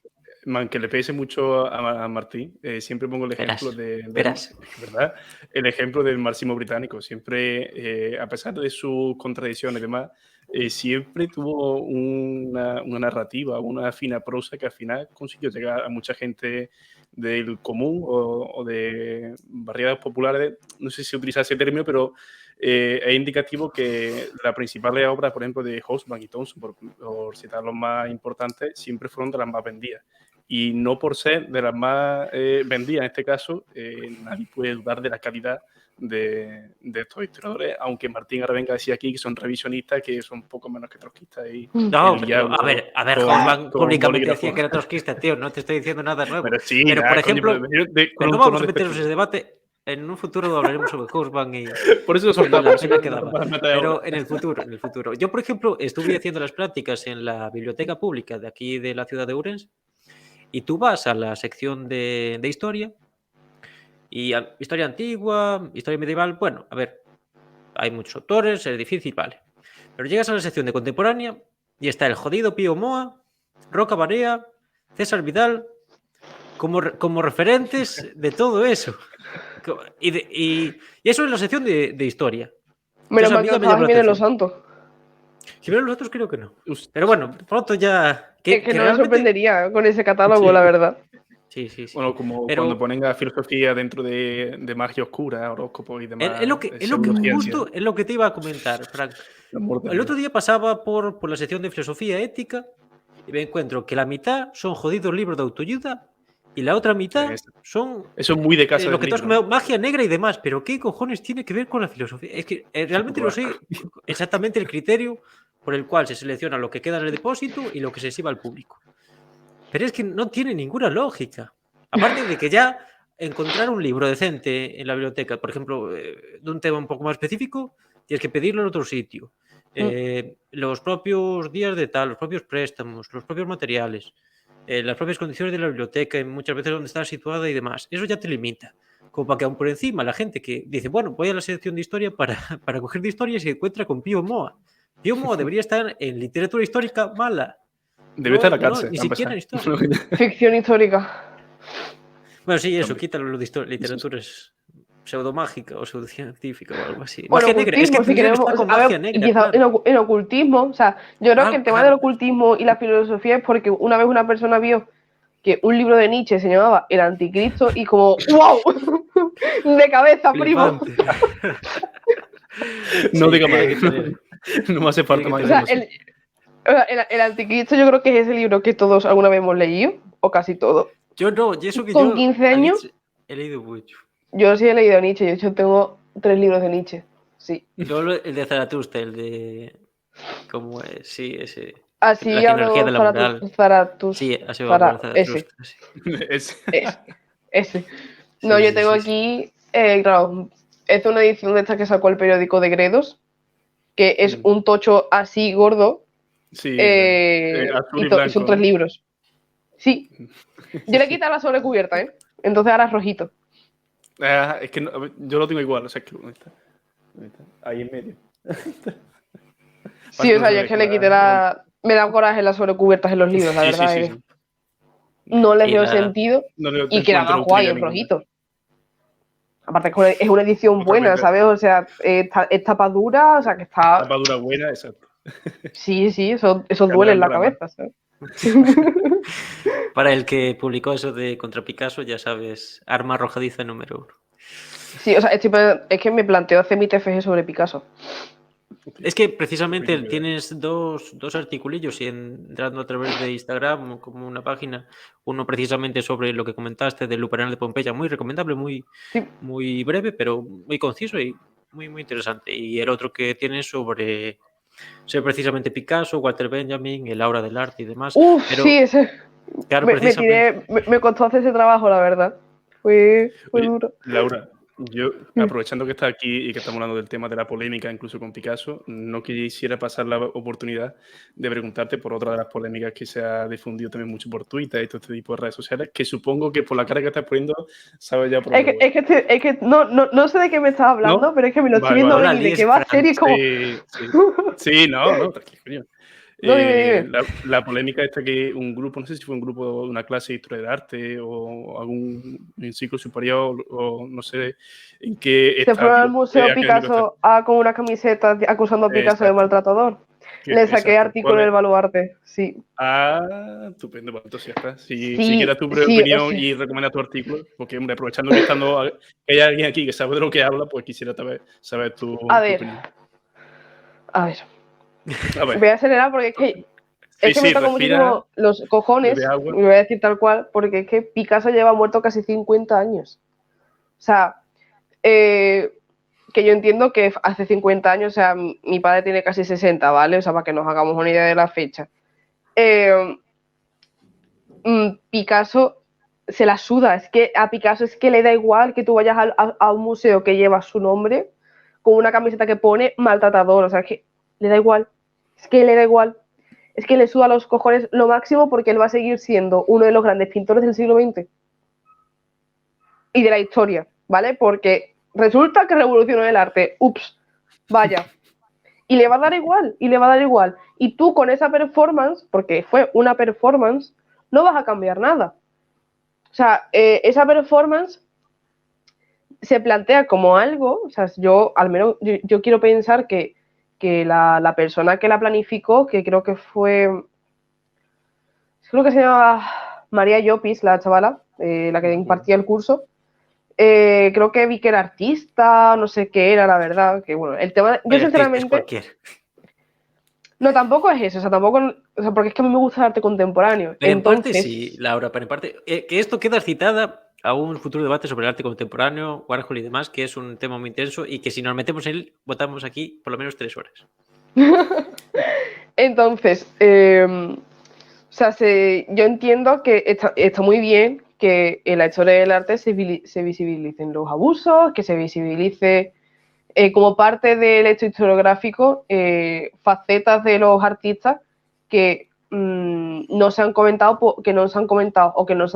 aunque le pese mucho a Martín, siempre pongo el ejemplo ¿verdad? El ejemplo del marxismo británico. Siempre, a pesar de sus contradicciones y demás, siempre tuvo una narrativa, una fina prosa que al final consiguió llegar a mucha gente del común o de barriadas populares. No sé si se utiliza ese término, pero es indicativo que las principales obras, por ejemplo, de Hobsbawm y Thomson, por citar los más importantes, siempre fueron de las más vendidas. Y no por ser de las más vendidas, en este caso, nadie puede dudar de la calidad de estos historiadores, aunque Martín ahora venga a decir aquí que son revisionistas, que son un poco menos que trotskistas. No, a ver, Hobsbawm públicamente decía que era trotskista, tío, no te estoy diciendo nada nuevo. Pero por ejemplo, no vamos a meternos en ese debate. En un futuro hablaremos sobre Hobsbawm y por eso la pena que daba. Pero en el futuro. Yo, por ejemplo, estuve haciendo las prácticas en la biblioteca pública de aquí de la ciudad de Ourense y tú vas a la sección de historia y historia antigua, historia medieval. Bueno, a ver, hay muchos autores, es difícil, vale. Pero llegas a la sección de contemporánea y está el jodido Pío Moa, Roca Barea, César Vidal, como referentes de todo eso. Y eso es la sección de historia. Menos mal que estaban bien en Los Santos. Jimeno los otros creo que no. Pero bueno, pronto ya... Que no me sorprendería con ese catálogo, la verdad. Sí. Bueno, como cuando ponen a filosofía dentro de magia oscura, horóscopo y demás. Es lo que justo es lo que te iba a comentar, Frank. El otro día pasaba por la sección de filosofía ética y me encuentro que la mitad son jodidos libros de autoayuda y la otra mitad son... Eso es muy de casa lo que tú has comentado, magia negra y demás. Pero ¿qué cojones tiene que ver con la filosofía? Es que realmente no sé exactamente el criterio por el cual se selecciona lo que queda en el depósito y lo que se exhibe al público. Pero es que no tiene ninguna lógica. Aparte de que ya encontrar un libro decente en la biblioteca, por ejemplo, de un tema un poco más específico, tienes que pedirlo en otro sitio. Los propios días de tal, los propios préstamos, los propios materiales, las propias condiciones de la biblioteca, muchas veces donde está situada y demás. Eso ya te limita. Como para que aún por encima la gente que dice, bueno, voy a la sección de historia para coger de historia y se encuentra con Pío Moa. Pío Moa debería estar en literatura histórica mala. Debe estar en la No, cárcel. ni para siquiera empezar. en historia. Ficción histórica. Bueno, sí, eso, Hombre. quítalo lo de literatura es pseudomágica o pseudocientífica o algo así. O en Magia negra, es que ocultismo, si tendría que queremos. estar con A magia ver, negra, quizá claro. en ocultismo. O sea, yo creo que el tema del Claro. ocultismo y la filosofía es porque una vez una persona vio que un libro de Nietzsche se llamaba El Anticristo y como ¡wow! De cabeza, primo. Flipante. No Sí, diga tiene más. que tener. No me hace falta que más O sea, información. el Anticristo yo creo que es ese libro que todos alguna vez hemos leído, o casi todo. Yo no, y eso que Con yo 15 a años, Nietzsche he leído mucho. yo sí he leído Nietzsche. De hecho, tengo 3 libros de Nietzsche. Sí. Yo el de Zaratustra, el de. ¿Cómo es? Sí, ese. Así La genealogía habló de la moral. Zaratus. Sí, así va a hablar Ese. Zaratustra. Sí. Ese. No, Sí, yo sí, tengo sí, sí. aquí, claro, es una edición de esta que sacó el periódico de Gredos, que es un tocho así gordo, Sí, azul y, y y son blanco, 3 ¿no? libros. Sí, yo le quité la sobrecubierta, ¿eh? Entonces ahora es rojito. Es que a ver, yo lo tengo igual, o sea, que ¿dónde está? ¿Dónde está? Ahí en medio. Sí, o sea, yo es que le quité la... Me da coraje las sobrecubiertas en los libros, la Sí, sí, verdad. sí, sí. No les Y veo la. sentido No le y queda encuentro más guay utilidad en ninguna. rojito. Aparte es una edición buena, Totalmente. ¿sabes? O sea, es tapa dura, o sea, que está... Tapadura buena, exacto. Sí, eso duele Canela en la mola más. cabeza, ¿sabes? Para el que publicó eso de contra Picasso, ya sabes, arma arrojadiza número 1. Sí, o sea, es que me planteo hacer mi TFG sobre Picasso. Es que precisamente Opino que- tienes dos articulillos y entrando a través de Instagram como una página, uno precisamente sobre lo que comentaste del Luperón de Pompeya, muy recomendable, muy, Sí. muy breve, pero muy conciso y muy, muy interesante. Y el otro que tienes sobre precisamente Picasso, Walter Benjamin, el aura del arte y demás. Uf, Pero sí, ese. claro, Me precisamente. me costó hacer ese trabajo, la verdad. Fue Oye, duro. Laura, yo aprovechando que estás aquí y que estamos hablando del tema de la polémica, incluso con Picasso, no quisiera pasar la oportunidad de preguntarte por otra de las polémicas que se ha difundido también mucho por Twitter y todo este tipo de redes sociales, que supongo que por la cara que estás poniendo sabes ya por dónde voy. Es que no sé de qué me estás hablando, ¿No? pero es que me lo estoy Vale, viendo No vale. la venir de líes, que va a ser y Fran. es como. Sí, sí. Sí, no, tranquilo, coño. No, dime. La polémica esta que un grupo, no sé si fue un grupo de una clase de historia del arte o algún en ciclo superior o no sé en qué Se fueron al estadio museo académico está. Picasso con una camiseta acusando a Picasso de Exacto. maltratador. Le saqué Exacto. artículo del baluarte, sí. Estupendo, pues entonces ya está. Si Sí, quieres tu sí, o opinión sea. y recomienda tu artículo, porque hombre, aprovechando que que hay alguien aquí que sabe de lo que habla, pues quisiera saber tu A ver, opinión. a ver. A ver. Voy a acelerar porque es que me Sí, toca respira, muchísimo los cojones, bebe agua. y voy a decir tal cual, porque es que Picasso lleva muerto casi 50 años. O sea, que yo entiendo que hace 50 años, o sea, mi padre tiene casi 60, ¿vale? O sea, para que nos hagamos una idea de la fecha. Picasso se la suda, es que a Picasso es que le da igual que tú vayas a un museo que lleva su nombre con una camiseta que pone maltratador, o sea, es que le da igual, es que le da igual, es que le suda los cojones lo máximo porque él va a seguir siendo uno de los grandes pintores del siglo XX y de la historia, ¿vale? Porque resulta que revolucionó el arte, ups, vaya, y le va a dar igual, y le va a dar igual, y tú con esa performance, porque fue una performance, no vas a cambiar nada. O sea, esa performance se plantea como algo, o sea, yo al menos yo quiero pensar que la persona que la planificó, que creo que se llamaba María Llopis, la chavala, la que impartía el curso, creo que vi que era artista, no sé qué era, la verdad, que bueno, el tema, yo sinceramente... Es cualquier. No, tampoco es eso, o sea, tampoco, o sea, porque es que a mí me gusta el arte contemporáneo. Pero entonces, en parte sí, Laura, pero en parte que esto queda citada a un futuro debate sobre el arte contemporáneo, Warhol y demás, que es un tema muy intenso y que si nos metemos en él, votamos aquí por lo menos 3 horas. Entonces, o sea, yo entiendo que está muy bien que en la historia del arte se visibilicen los abusos, que se visibilice como parte del hecho historiográfico facetas de los artistas que no se han comentado o que no se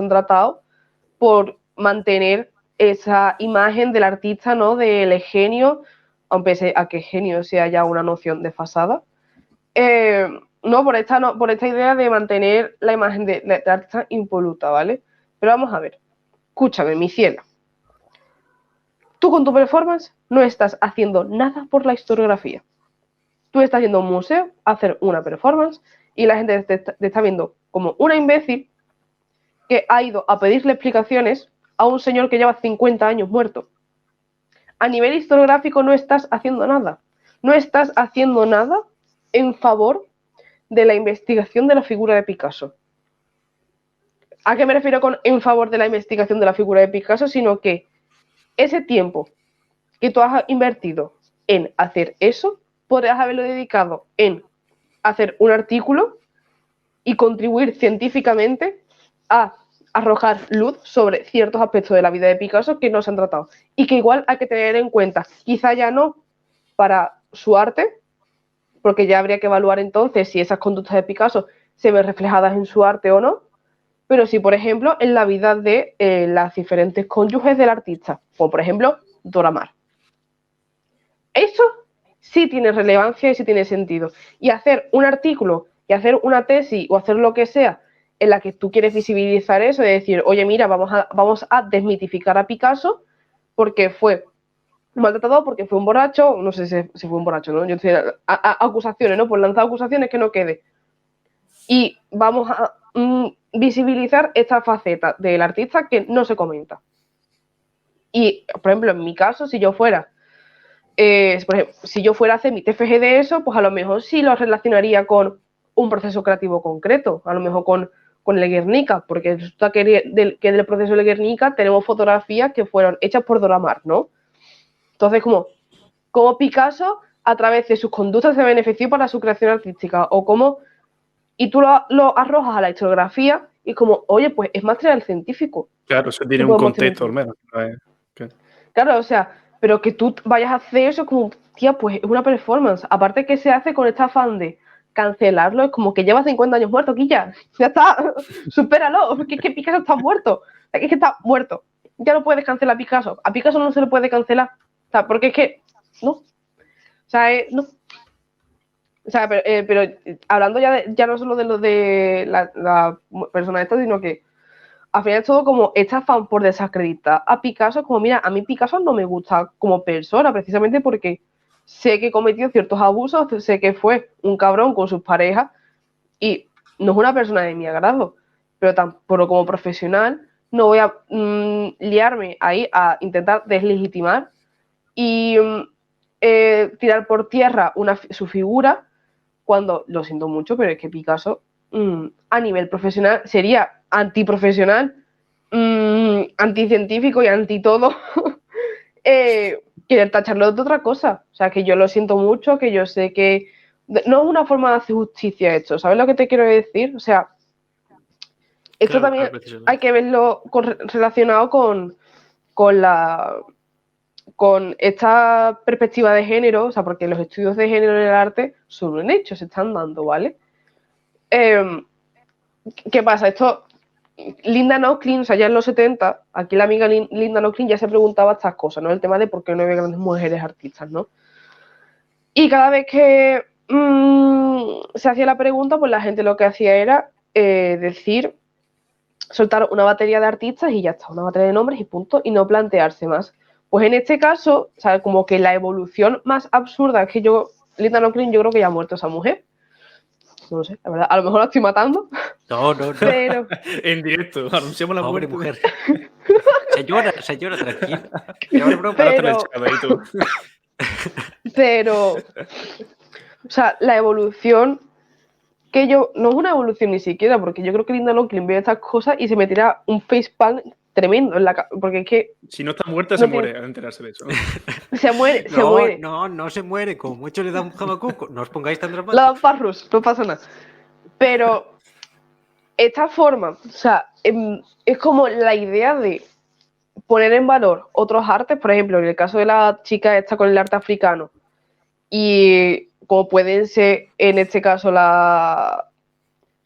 han tratado por mantener esa imagen del artista, ¿no? Del genio, aunque a que genio sea ya una noción desfasada. no, por esta idea de mantener la imagen de artista impoluta, ¿vale? Pero vamos a ver. Escúchame, mi ciela. Tú con tu performance no estás haciendo nada por la historiografía. Tú estás yendo a un museo a hacer una performance y la gente te está viendo como una imbécil que ha ido a pedirle explicaciones a un señor que lleva 50 años muerto. A nivel historiográfico no estás haciendo nada. No estás haciendo nada en favor de la investigación de la figura de Picasso. ¿A qué me refiero con en favor de la investigación de la figura de Picasso? Sino que ese tiempo que tú has invertido en hacer eso, podrías haberlo dedicado en hacer un artículo y contribuir científicamente a arrojar luz sobre ciertos aspectos de la vida de Picasso que no se han tratado y que igual hay que tener en cuenta, quizá ya no para su arte, porque ya habría que evaluar entonces si esas conductas de Picasso se ven reflejadas en su arte o no, pero sí, por ejemplo, en la vida de las diferentes cónyuges del artista, como por ejemplo Dora Maar. Eso sí tiene relevancia y sí tiene sentido. Y hacer un artículo y hacer una tesis o hacer lo que sea en la que tú quieres visibilizar eso y decir, oye, mira, vamos a desmitificar a Picasso porque fue maltratado, porque fue un borracho, no sé si fue un borracho, ¿no? Yo estoy acusaciones, ¿no? Pues lanzar acusaciones que no quede. Y vamos a visibilizar esta faceta del artista que no se comenta. Y, por ejemplo, en mi caso, si yo fuera por ejemplo, si yo fuera a hacer mi TFG de eso, pues a lo mejor sí lo relacionaría con un proceso creativo concreto, a lo mejor con el Guernica, porque resulta que del proceso de Guernica tenemos fotografías que fueron hechas por Dora Maar, ¿no? Entonces, como Picasso, a través de sus conductas, se benefició para su creación artística, o como, y tú lo arrojas a la historiografía, y como, oye, pues es material científico. Claro, eso tiene un contexto al menos. Claro, o sea, pero que tú vayas a hacer eso como, tía, pues es una performance. Aparte que se hace con este afán de cancelarlo, es como que lleva 50 años muerto, Quilla. Ya está, supéralo, porque es que Picasso está muerto. Es que está muerto. Ya no puedes cancelar a Picasso. A Picasso no se le puede cancelar. O sea, porque es que, no. O sea, no. O sea, pero hablando ya no solo de lo de la persona esta, sino que al final es todo como este afán por desacreditar a Picasso, como mira, a mí Picasso no me gusta como persona, precisamente porque sé que cometió ciertos abusos, sé que fue un cabrón con sus parejas y no es una persona de mi agrado, pero tampoco como profesional no voy a liarme ahí a intentar deslegitimar y tirar por tierra su figura cuando, lo siento mucho, pero es que Picasso a nivel profesional sería antiprofesional, anticientífico y anti todo, querer tacharlo de otra cosa. O sea, que yo lo siento mucho, que yo sé que no es una forma de hacer justicia esto, ¿sabes lo que te quiero decir? O sea, esto Claro, también claro, hay que verlo relacionado con esta perspectiva de género, o sea, porque los estudios de género en el arte son un hecho, se están dando, ¿vale? ¿Qué pasa? Esto, Linda Nochlin, o sea, ya en los 70, aquí la amiga Linda Nochlin ya se preguntaba estas cosas, ¿no? El tema de por qué no había grandes mujeres artistas, ¿no? Y cada vez que se hacía la pregunta, pues la gente lo que hacía era decir, soltar una batería de artistas y ya está, una batería de nombres y punto, y no plantearse más. Pues en este caso, o sea, como que la evolución más absurda es que Linda Nochlin, yo creo que ya ha muerto esa mujer. No lo sé, la verdad, a lo mejor la estoy matando. No. Pero... En directo, anunciamos la Pobre muerte. mujer. Señora, tranquila. Pero, o sea, la evolución no es una evolución ni siquiera, porque yo creo que Linda Nochlin ve estas cosas y se meterá un facepalm tremendo en porque es que... Si no está muerta, se muere al enterarse de eso. Se muere, se muere. No se muere, como mucho le da un jamacuco. No os pongáis tan dramáticos. La dan parros, no pasa nada. Pero esta forma, o sea, es como la idea de poner en valor otros artes, por ejemplo, en el caso de la chica esta con el arte africano, y como pueden ser, en este caso,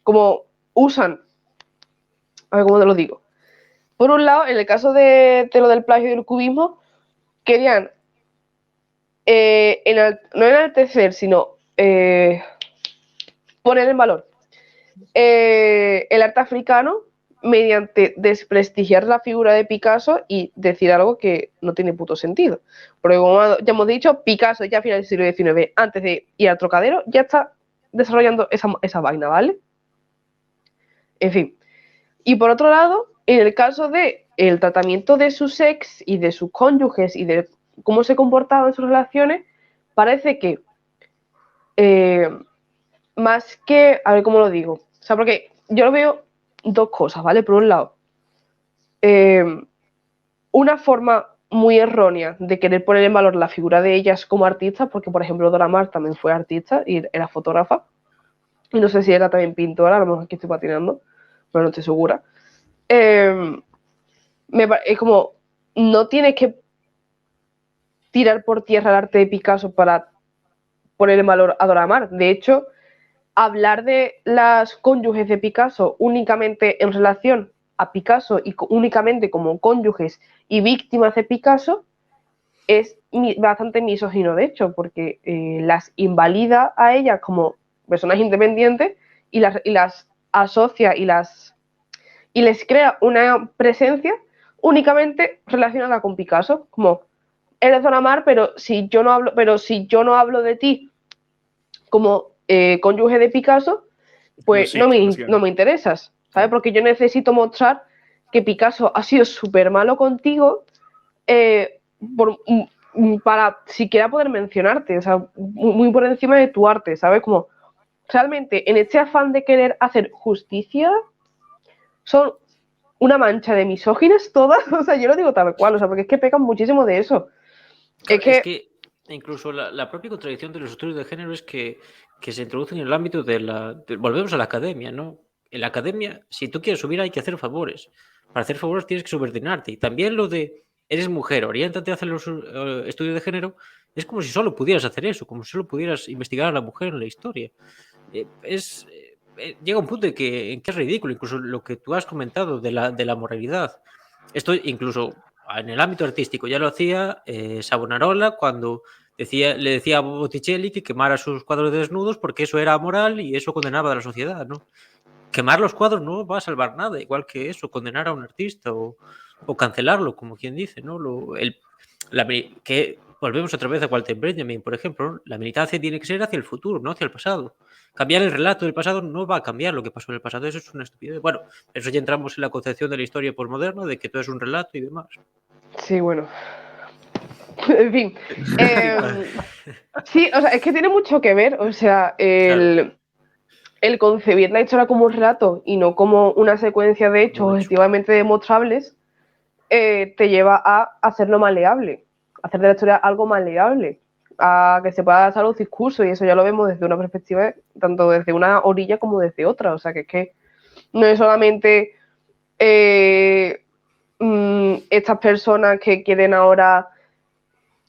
como usan, a ver cómo te lo digo. Por un lado, en el caso de lo del plagio y del cubismo, querían no enaltecer, sino poner en valor el arte africano mediante desprestigiar la figura de Picasso y decir algo que no tiene puto sentido. Porque como ya hemos dicho, Picasso ya a finales del siglo XIX, antes de ir al Trocadero, ya está desarrollando esa vaina, ¿vale? En fin. Y por otro lado, en el caso de el tratamiento de sus ex y de sus cónyuges y de cómo se comportaba en sus relaciones, parece que más que, a ver cómo lo digo, o sea, porque yo lo veo dos cosas, ¿vale? Por un lado, una forma muy errónea de querer poner en valor la figura de ellas como artistas, porque por ejemplo Dora Maar también fue artista y era fotógrafa, y no sé si era también pintora, a lo mejor aquí estoy patinando, pero no estoy segura. Es como, no tienes que tirar por tierra el arte de Picasso para poner en valor a Dora Maar. De hecho, hablar de las cónyuges de Picasso únicamente en relación a Picasso y únicamente como cónyuges y víctimas de Picasso es bastante misógino, de hecho, porque las invalida a ellas como personas independientes y las asocia y les crea una presencia únicamente relacionada con Picasso, como eres Dora Maar, pero si yo no hablo de ti como cónyuge de Picasso, pues no me interesas, ¿sabes? Porque yo necesito mostrar que Picasso ha sido súper malo contigo para siquiera poder mencionarte, o sea, muy por encima de tu arte, ¿sabes? Como realmente en este afán de querer hacer justicia son una mancha de misóginas todas, o sea, yo lo digo tal cual, o sea, porque es que pecan muchísimo de eso. Claro, es que incluso la propia contradicción de los estudios de género es que se introducen en el ámbito volvemos a la academia, ¿no? En la academia, si tú quieres subir hay que hacer favores. Para hacer favores tienes que subordinarte. Y también lo de eres mujer, oriéntate a hacer los estudios de género, es como si solo pudieras hacer eso, como si solo pudieras investigar a la mujer en la historia. Llega un punto en que es ridículo, incluso lo que tú has comentado de la moralidad. Esto incluso en el ámbito artístico ya lo hacía Savonarola cuando le decía a Botticelli que quemara sus cuadros de desnudos porque eso era amoral y eso condenaba a la sociedad, ¿no? Quemar los cuadros no va a salvar nada, igual que eso, condenar a un artista o cancelarlo, como quien dice, ¿no? Que volvemos otra vez a Walter Benjamin, por ejemplo, ¿no? La militancia tiene que ser hacia el futuro, no hacia el pasado. Cambiar el relato del pasado no va a cambiar lo que pasó en el pasado, eso es una estupidez. Bueno, eso ya entramos en la concepción de la historia posmoderna, de que todo es un relato y demás. Sí, bueno. En fin. Sí, o sea, es que tiene mucho que ver, o sea, el concebir la historia como un relato y no como una secuencia de hechos objetivamente demostrables, te lleva a hacerlo maleable, hacer de la historia algo maleable, a que se pueda hacer los discursos, y eso ya lo vemos desde una perspectiva, tanto desde una orilla como desde otra, o sea, que es que no es solamente estas personas que quieren ahora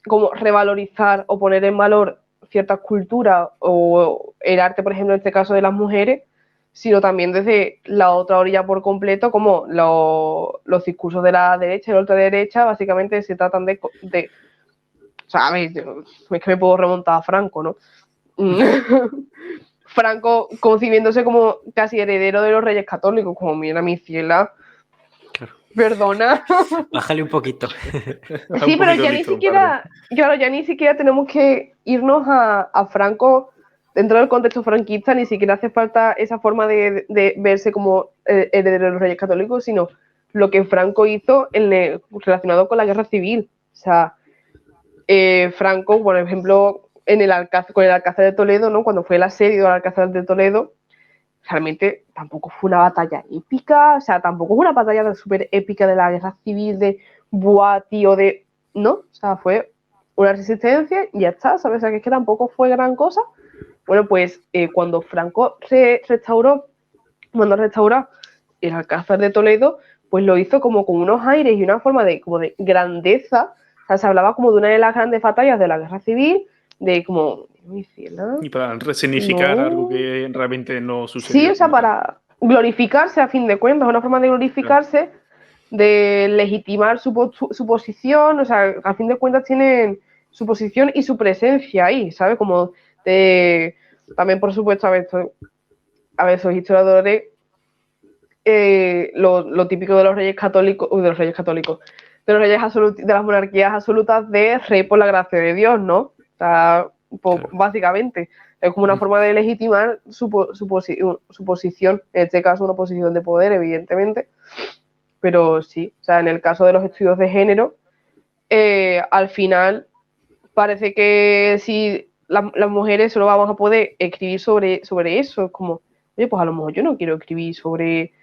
como revalorizar o poner en valor ciertas culturas o el arte, por ejemplo, en este caso de las mujeres, sino también desde la otra orilla por completo, como los discursos de la derecha y la ultraderecha, básicamente se tratan de o sea, a ver, es que me puedo remontar a Franco, ¿no? Franco concibiéndose como casi heredero de los reyes católicos, como mira mi ciela. Claro. Perdona. Bájale un poquito. Sí, pero ya ni siquiera, claro, ya ni siquiera tenemos que irnos a Franco dentro del contexto franquista, ni siquiera hace falta esa forma de verse como heredero de los reyes católicos, sino lo que Franco hizo relacionado con la guerra civil. O sea, Franco, por ejemplo, con el Alcázar de Toledo, ¿no? Cuando fue el asedio al Alcázar de Toledo, realmente tampoco fue una batalla épica, o sea, tampoco fue una batalla súper épica de la guerra civil, de buah, tío, no, o sea, fue una resistencia y ya está, ¿sabes? O sea, que es que tampoco fue gran cosa. Bueno, pues cuando Franco restauró el Alcázar de Toledo, pues lo hizo como con unos aires y una forma como de grandeza. O sea, se hablaba como de una de las grandes batallas de la guerra civil, de como... Y para resignificar algo que realmente no sucedió. Sí, o sea, para glorificarse a fin de cuentas, una forma de glorificarse, claro, de legitimar su posición, o sea, a fin de cuentas tienen su posición y su presencia ahí, ¿sabes? Como también, por supuesto, a ver, esto a ver, esos historiadores, lo típico de los reyes católicos, de los reyes de las monarquías absolutas de rey por la gracia de Dios, ¿no? O sea, Claro. básicamente, es como una forma de legitimar su posición, en este caso una posición de poder, evidentemente, pero sí, o sea, en el caso de los estudios de género, al final parece que si las mujeres solo vamos a poder escribir sobre eso, es como, oye, pues a lo mejor yo no quiero escribir sobre,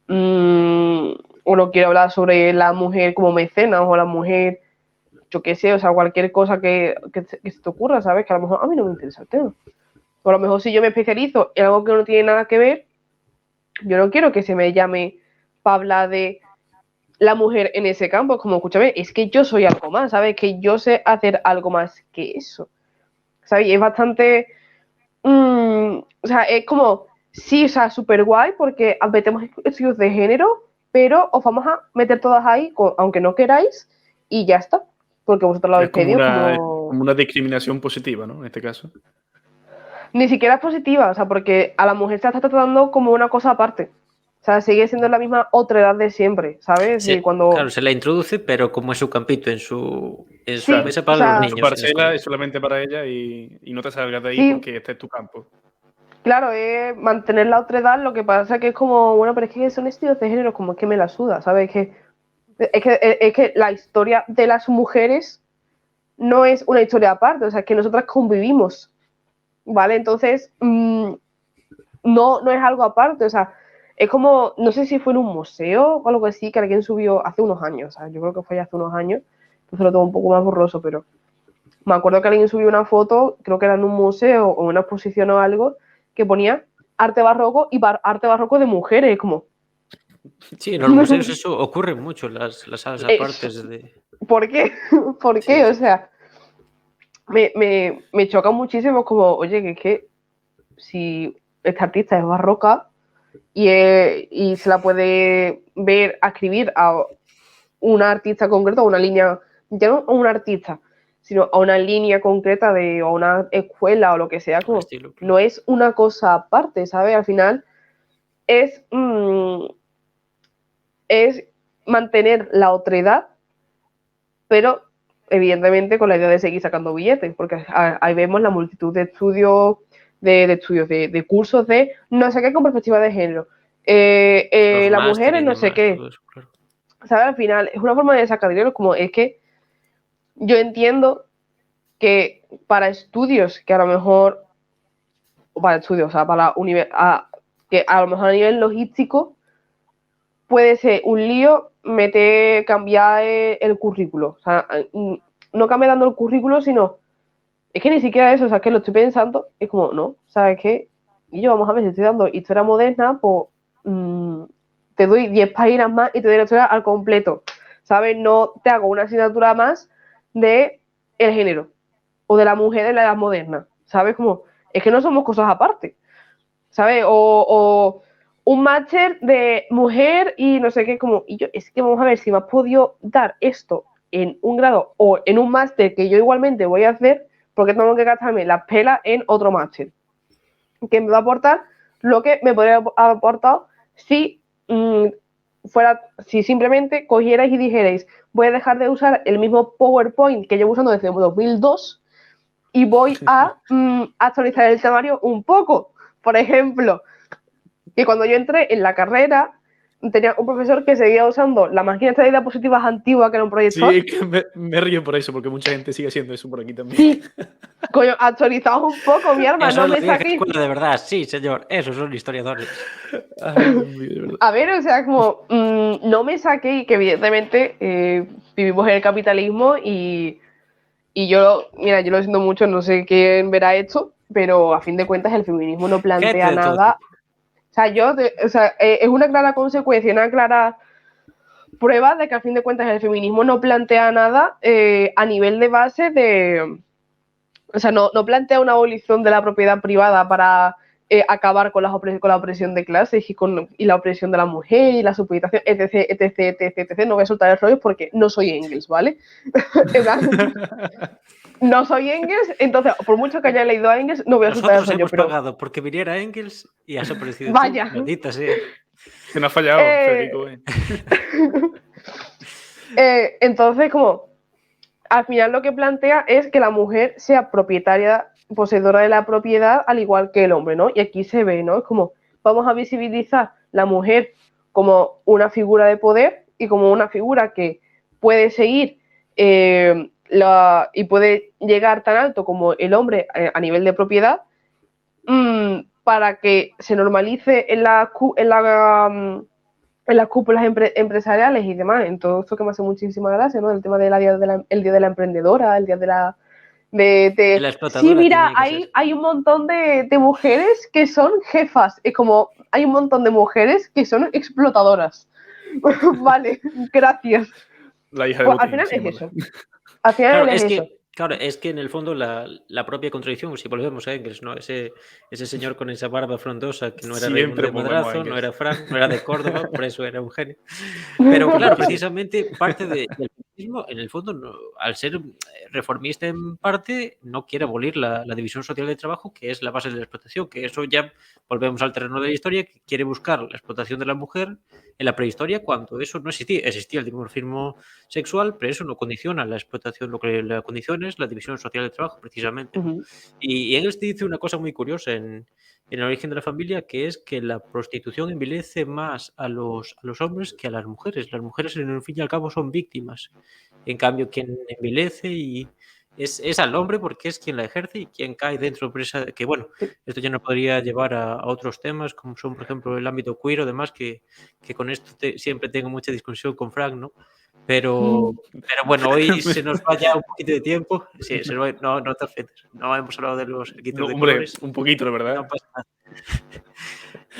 o no quiero hablar sobre la mujer como mecenas o la mujer, yo qué sé, o sea, cualquier cosa que se te ocurra, ¿sabes? Que a lo mejor a mí no me interesa el tema. O a lo mejor si yo me especializo en algo que no tiene nada que ver, yo no quiero que se me llame para hablar de la mujer en ese campo. Como, escúchame, es que yo soy algo más, ¿sabes? Que yo sé hacer algo más que eso, ¿sabes? Y es bastante... o sea, es como, sí, o sea, súper guay porque metemos estudios de género, pero os vamos a meter todas ahí, aunque no queráis, y ya está. Porque vosotros lo habéis pedido como una discriminación positiva, ¿no? En este caso. Ni siquiera es positiva, o sea, porque a la mujer se la está tratando como una cosa aparte. O sea, sigue siendo la misma otredad de siempre, ¿sabes? Sí, cuando... Claro, se la introduce, pero como en su campito, en su Sí, mesa o para sea, los Su niños. en la parcela escuela. es solamente para ella y no te salgas de ahí sí, porque este es tu campo. claro, es mantener la otredad, lo que pasa que es como, bueno, pero es que son estilos de género, como es que me la suda, ¿sabes? Es que la historia de las mujeres no es una historia aparte, o sea, es que nosotras convivimos, ¿vale? Entonces, no es algo aparte, o sea, es como, no sé si fue en un museo o algo así, que alguien subió hace unos años, o sea, yo creo que fue hace unos años, entonces lo tengo un poco más borroso, pero me acuerdo que alguien subió una foto, creo que era en un museo o en una exposición o algo, que ponía arte barroco y arte barroco de mujeres, como... Sí, en los museos eso ocurre mucho, las salas Eso, apartes de... ¿por qué? ¿Por Sí, qué? O sí. sea, me choca muchísimo como, oye, que es que si esta artista es barroca y se la puede ver a escribir a una artista concreta, a una línea, ya no a un artista, sino a una línea concreta de o una escuela o lo que sea, Un como estilo, claro. no es una cosa aparte, ¿sabes? Al final es, es mantener la otredad, pero evidentemente con la idea de seguir sacando billetes, porque ahí vemos la multitud de estudios, de cursos de no sé qué con perspectiva de género. Los Las máster mujeres y no sé demás, qué. todo eso, claro. ¿Sabes? Al final es una forma de sacar dinero, como es que yo entiendo que para estudios que a lo mejor, o para estudios, o sea, que a lo mejor a nivel logístico puede ser un lío cambiar el currículo. O sea, no cambia dando el currículo, sino es que ni siquiera eso, o sea, que lo estoy pensando, es como, no, ¿sabes qué? Y yo, vamos a ver, si estoy dando historia moderna, pues te doy 10 páginas más y te doy la historia al completo, ¿sabes? No te hago una asignatura más de el género o de la mujer en la edad moderna, ¿sabes? Como, es que no somos cosas aparte, ¿sabes? O un máster de mujer y no sé qué, como, y yo, es que vamos a ver si me has podido dar esto en un grado o en un máster que yo igualmente voy a hacer, porque tengo que gastarme las pelas en otro máster, que me va a aportar lo que me podría haber aportado si si simplemente cogierais y dijerais, voy a dejar de usar el mismo PowerPoint que llevo usando desde 2002 y voy a actualizar el temario un poco. Por ejemplo, que cuando yo entré en la carrera, tenía un profesor que seguía usando la máquina de diapositivas antigua, que era un proyector. Sí, es que me río por eso, porque mucha gente sigue haciendo eso por aquí también. Sí, coño, actualizaos un poco, mi arma, Eso no es la me vieja saquéis. escuela de verdad, sí, señor. Esos son historiadores. Ay, Dios mío, de verdad. A ver, o sea, como no me saquéis, que evidentemente vivimos en el capitalismo y yo, mira, yo lo siento mucho, no sé quién verá esto, pero a fin de cuentas el feminismo no Gente plantea de todo nada. tipo. O sea, es una clara consecuencia, una clara prueba de que a fin de cuentas el feminismo no plantea nada a nivel de base de... O sea, no plantea una abolición de la propiedad privada para acabar con la opresión de clases y la opresión de la mujer y la supeditación, etc. No voy a soltar el rollo porque no soy Engels, ¿vale? no soy Engels, entonces, por mucho que haya leído a Engels, no voy a asustar Nosotros a yo, hemos pero pagado porque viniera Engels y has aparecido vaya. tú, maldita sea. Que no ha fallado, Federico. Entonces, como al final lo que plantea es que la mujer sea propietaria, poseedora de la propiedad, al igual que el hombre, ¿no? Y aquí se ve, ¿no? Es como vamos a visibilizar la mujer como una figura de poder y como una figura que puede seguir y puede llegar tan alto como el hombre a nivel de propiedad, para que se normalice en las cúpulas empresariales y demás, en todo esto que me hace muchísima gracia, ¿no? El tema del el día de la emprendedora, el día de la... La Sí, explotadora mira, tenía que ser. hay un montón de mujeres que son jefas, es como hay un montón de mujeres que son explotadoras. Vale, gracias. La hija de Pues al Botín, final sin es mola. eso. Al final es eso. Claro, es que en el fondo la propia contradicción, si volvemos a Engels, ¿no? Ese señor con esa barba frondosa que no era Raimundo Siempre de volvemos a Madrazo, no Engels. era Frank, no era de Córdoba, por eso era un genio. Pero claro, precisamente parte del feminismo, en el fondo, al ser reformista en parte, no quiere abolir la división social del trabajo, que es la base de la explotación, que eso ya volvemos al terreno de la historia, que quiere buscar la explotación de la mujer en la prehistoria cuando eso no existía. Existía el dimorfismo sexual, pero eso no condiciona la explotación, lo que la condiciona es la división social del trabajo, precisamente, ¿no? Y Engels dice una cosa muy curiosa en el origen de la familia, que es que la prostitución envilece más a los hombres que a las mujeres. Las mujeres, en el fin y al cabo, son víctimas. En cambio, quien envilece es al hombre porque es quien la ejerce y quien cae dentro de esa... Que bueno, esto ya no podría llevar a otros temas, como son, por ejemplo, el ámbito queer o demás, que con esto siempre tengo mucha discusión con Frank, ¿no? Pero bueno, hoy se nos va ya un poquito de tiempo. Sí, no te ofendas. No hemos hablado de los arquitos No, de hombre, colores. un poquito, la verdad. No pasa nada.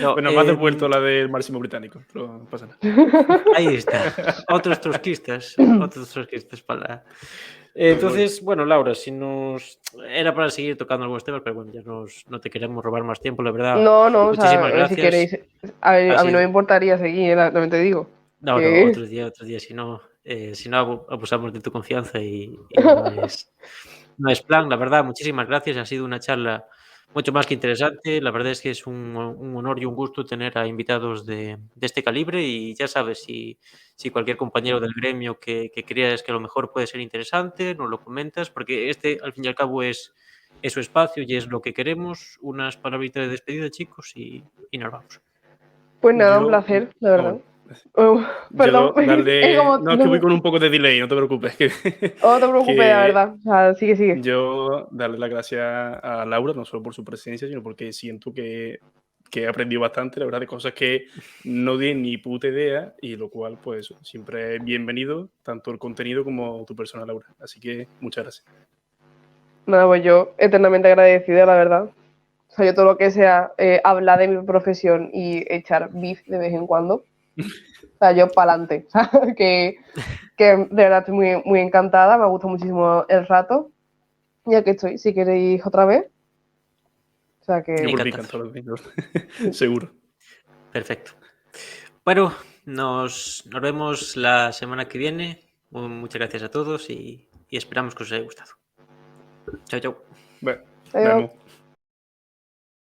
No, Bueno, me has devuelto la del máximo británico, pero no pasa nada. ahí está. Otros trotskistas para... Entonces, bueno, Laura, si nos... Era para seguir tocando algunos temas, pero bueno, ya no te queremos robar más tiempo, la verdad. No, o Muchísimas sea, si gracias. queréis, a mí no me importaría seguir, también te digo. No, Que... otro día, si no abusamos de tu confianza y no es plan, la verdad, muchísimas gracias, ha sido una charla mucho más que interesante, la verdad es que es un honor y un gusto tener a invitados de este calibre y ya sabes, si cualquier compañero del gremio que creas que a lo mejor puede ser interesante, nos lo comentas, porque al fin y al cabo es su espacio y es lo que queremos, unas palabritas de despedida, chicos, y nos vamos. Pues nada, un Yo, placer, de verdad. Perdón, yo darle... como, No, es que voy con un poco de delay, no te preocupes. no te preocupes, la verdad. O sea, sigue. Yo darle las gracias a Laura, no solo por su presencia, sino porque siento que he aprendido bastante, la verdad, de cosas que no di ni puta idea, y lo cual, pues, siempre es bienvenido, tanto el contenido como tu persona, Laura. Así que, muchas gracias. Nada, pues yo eternamente agradecida, la verdad. O sea, yo todo lo que sea hablar de mi profesión y echar beef de vez en cuando. O sea, yo para adelante. que de verdad estoy muy, muy encantada, me gusta muchísimo el rato. Y aquí estoy, si queréis otra vez. O sea que... Yo por mí encantado, seguro. Perfecto. Bueno, nos vemos la semana que viene. Muchas gracias a todos y esperamos que os haya gustado. Chao, chao. Bueno, Adiós. vemos.